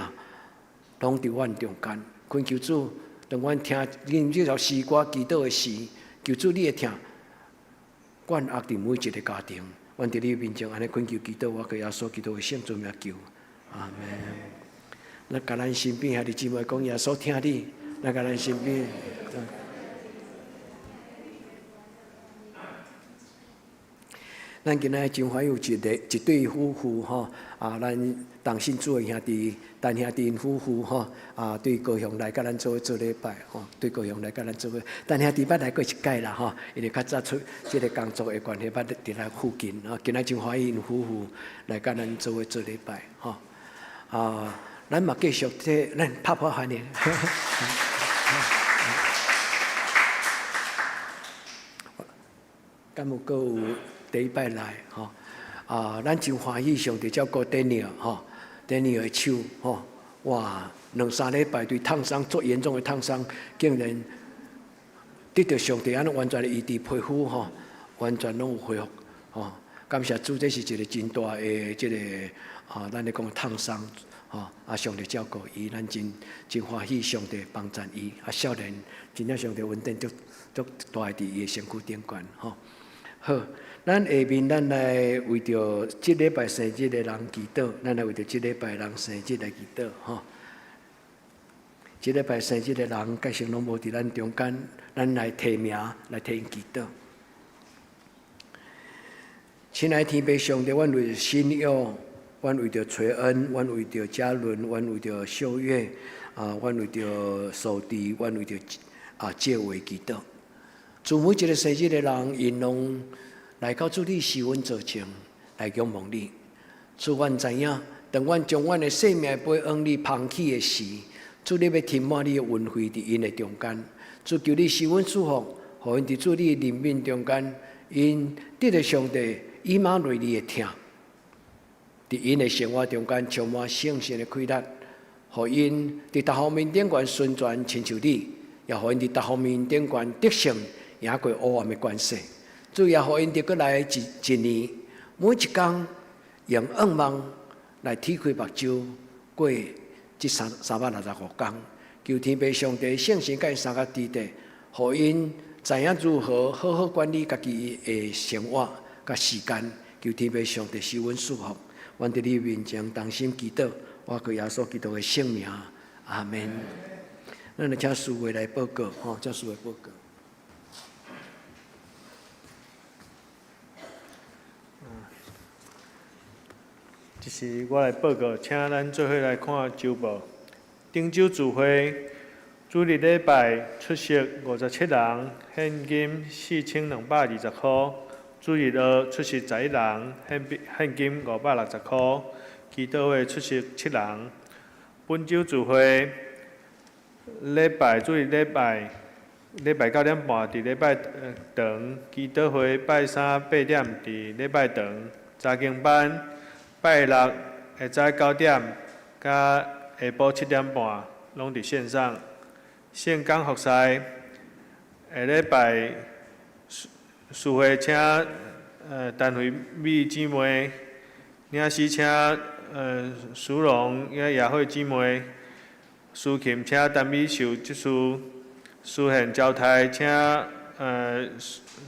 Speaker 1: 拢伫阮中间。恳求主，当阮听恁这条诗歌祈祷的时，求主你的听，管握伫每一个家庭。阮伫你面前安尼恳求祈祷，我给耶稣基督的圣主名求，阿门。咱甲咱身边兄弟姊妹讲，耶稣听你，咱甲咱身边。咱今仔真欢喜有一对夫妇吼，咱同信主的兄弟，但兄弟因夫妇吼，对高雄来甲咱做礼拜吼，对高雄来甲咱做伙，但兄弟捌来过一届啦吼，因为较早出即个工作的关系，捌伫咱附近吼，今仔真欢喜因夫妇来甲咱做伙做礼拜吼，咱嘛继续咱拍欢迎。敢有阁有第一摆来吼，咱真欢喜上帝照顾Daniel吼，Daniel的手吼，哇，2-3礼拜对烫伤足严重的烫伤，竟然得到上帝安尼完全的医治皮肤吼，完全拢有恢复吼。感谢主，这是一个真大的这个咱咧讲烫伤。上帝照顾伊，咱真欢喜，上帝帮助伊。少年真正上帝稳定足大伫伊的身躯顶悬吼。好，咱下面咱来为着即礼拜生日的人祈祷，咱来为着即礼拜人生日来祈祷吼。即礼拜生日的人，介绍拢无伫咱中间，咱来提名来替因祈祷。亲爱天父上帝，阮为着信仰。阮为着崔恩，阮为着嘉伦，阮为着秀月，阮为着扫地，阮为着借位祈祷。主每一个生日的人，因拢来到主你施恩做情，来仰望你。主阮知影，当阮将阮的生命背往你放弃的时，主你要填满你的恩惠伫因的中间。主求你施恩祝福，互因伫主你的怜悯中间，因得到上帝以马内利的听。伫因的生活中间充满圣神的开力，互因伫各方面顶悬顺转亲像你，也互因伫各方面顶悬得胜赢过黑暗的关系。主也互因伫过来一年，每一天用愿望来体开目睭过这365天。求天父上帝圣神甲因三角地地，互因知影如何好好管理家己的生活甲时间。求天父上帝施恩赐福。阮伫你面前同心祈祷，我靠耶稣基督的圣名，阿门。咱就请师父来报告，请师父报告。
Speaker 3: 这是我来报告，请咱做伙来看周报。顶周聚会，主日礼拜出席57人，现金4220块。主日出席11人，现金560块。祈祷会出席7人。本周聚会，主日礼拜9点半伫礼拜堂，祈祷会拜3 8点伫礼拜堂，查经班拜6下早9点，甲下晡7点半拢伫线上。圣港服侍，下礼拜事会请单位美姊妹，领事请苏荣雅慧姊妹，苏琴请陈美秀执事，书宪交代请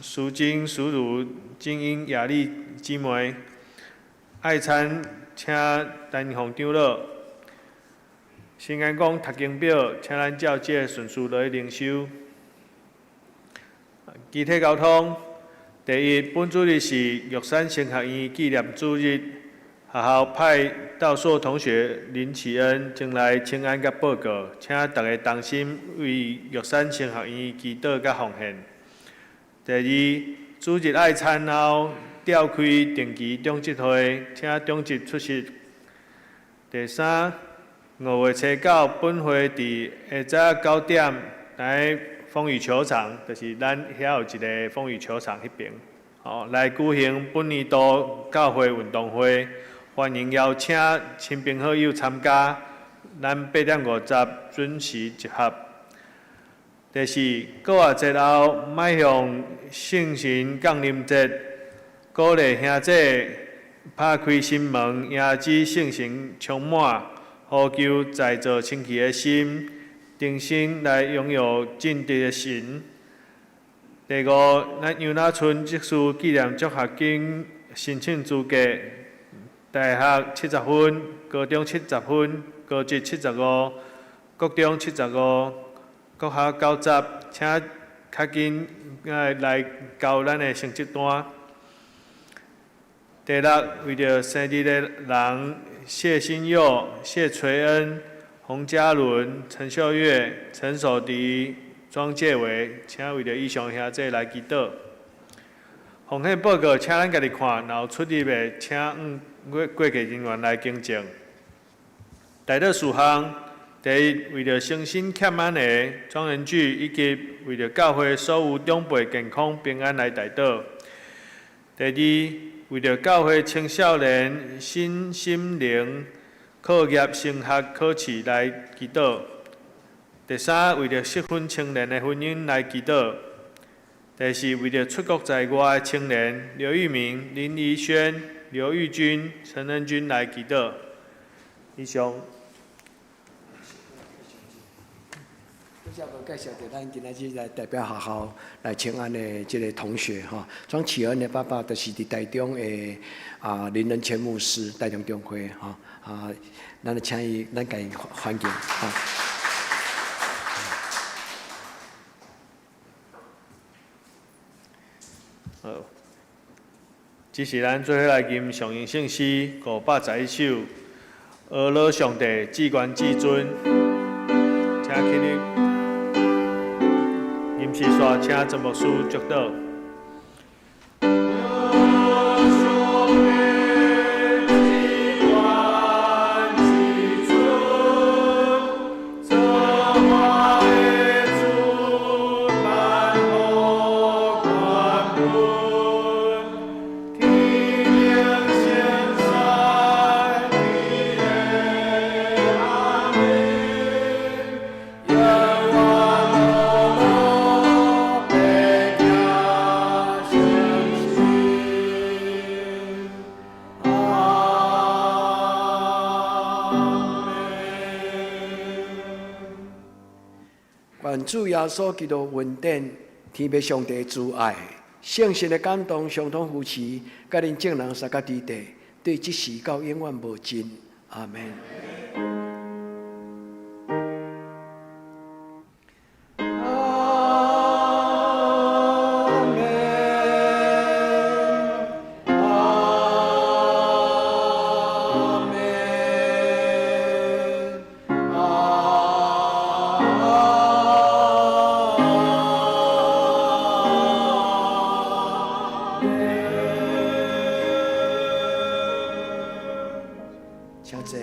Speaker 3: 苏金、苏如、精英、雅丽姊妹，爱餐请陈红长老。新安宫读经表，请咱照这个顺序来领修。集体交通，第一，本主日是玉山神学院纪念主日，学校派道硕同学林启恩前来请安甲报告，请大家同心为玉山神学院祈祷甲奉献。第二，主日爱餐后召开定期中职会，请中职出席。第三，5月初9本会伫下早9点来风雨球场，就是咱遐有一个风雨球场迄边，来举行本年度教会运动会，欢迎邀请亲朋好友参加，咱8点50准时集合。第四，国外节后迈向圣神降临节，鼓励兄弟拍开心门，迎接圣神充满，呼求在座清气的心，定心来拥有正直的神。第五，咱杨那村职事纪念祝学金申请资格，大学70分，高中70分，高职75，国中75。国校90，请较紧来交咱的成绩单。第六，为着生日的人谢新佑、谢垂恩、洪嘉伦、陈秀月、陈守迪、庄介伟，请为着以上兄弟来祈祷。奉献报告，请咱家己看，然后出入的，请过客人员来更正。第六事项。第一，为了诚心欠安的庄严剧，以及为了教会所有长辈健康平安来代祷。第二，为了教会青少年身心灵课业升学考试来祈祷。第三，为了适婚青年的婚姻来祈祷。第四，为了出国在外的青年刘玉明、林怡轩、刘玉君、陈恩君来祈祷。以上。
Speaker 1: 下无介绍着咱今仔日来代表学校来请安的这个同学哈，庄启恩的爸爸就是伫台中的林仁谦牧师，台中中会哈咱请伊，咱给伊欢迎哈。
Speaker 3: 好，这是咱做伙来吟上英圣诗511首，阿罗上帝至关至尊，请起立。吟诗刷，请曾牧师祝祷。
Speaker 1: 愿主耶稣基督恩典、天父上帝慈爱、圣神的感动，相通扶持，甲恁众人三甲地地，对即时到永远无尽。阿门。请坐，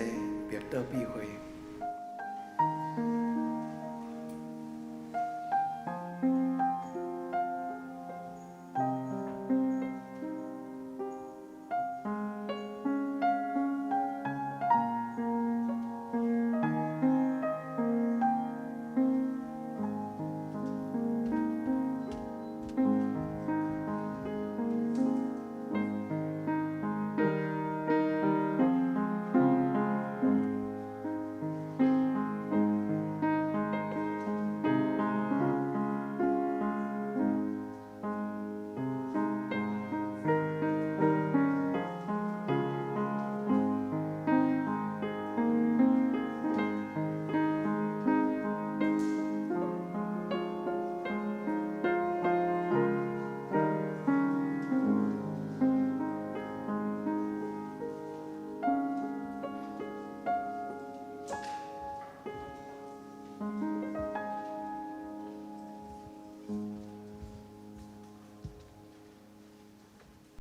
Speaker 1: 别倒避讳。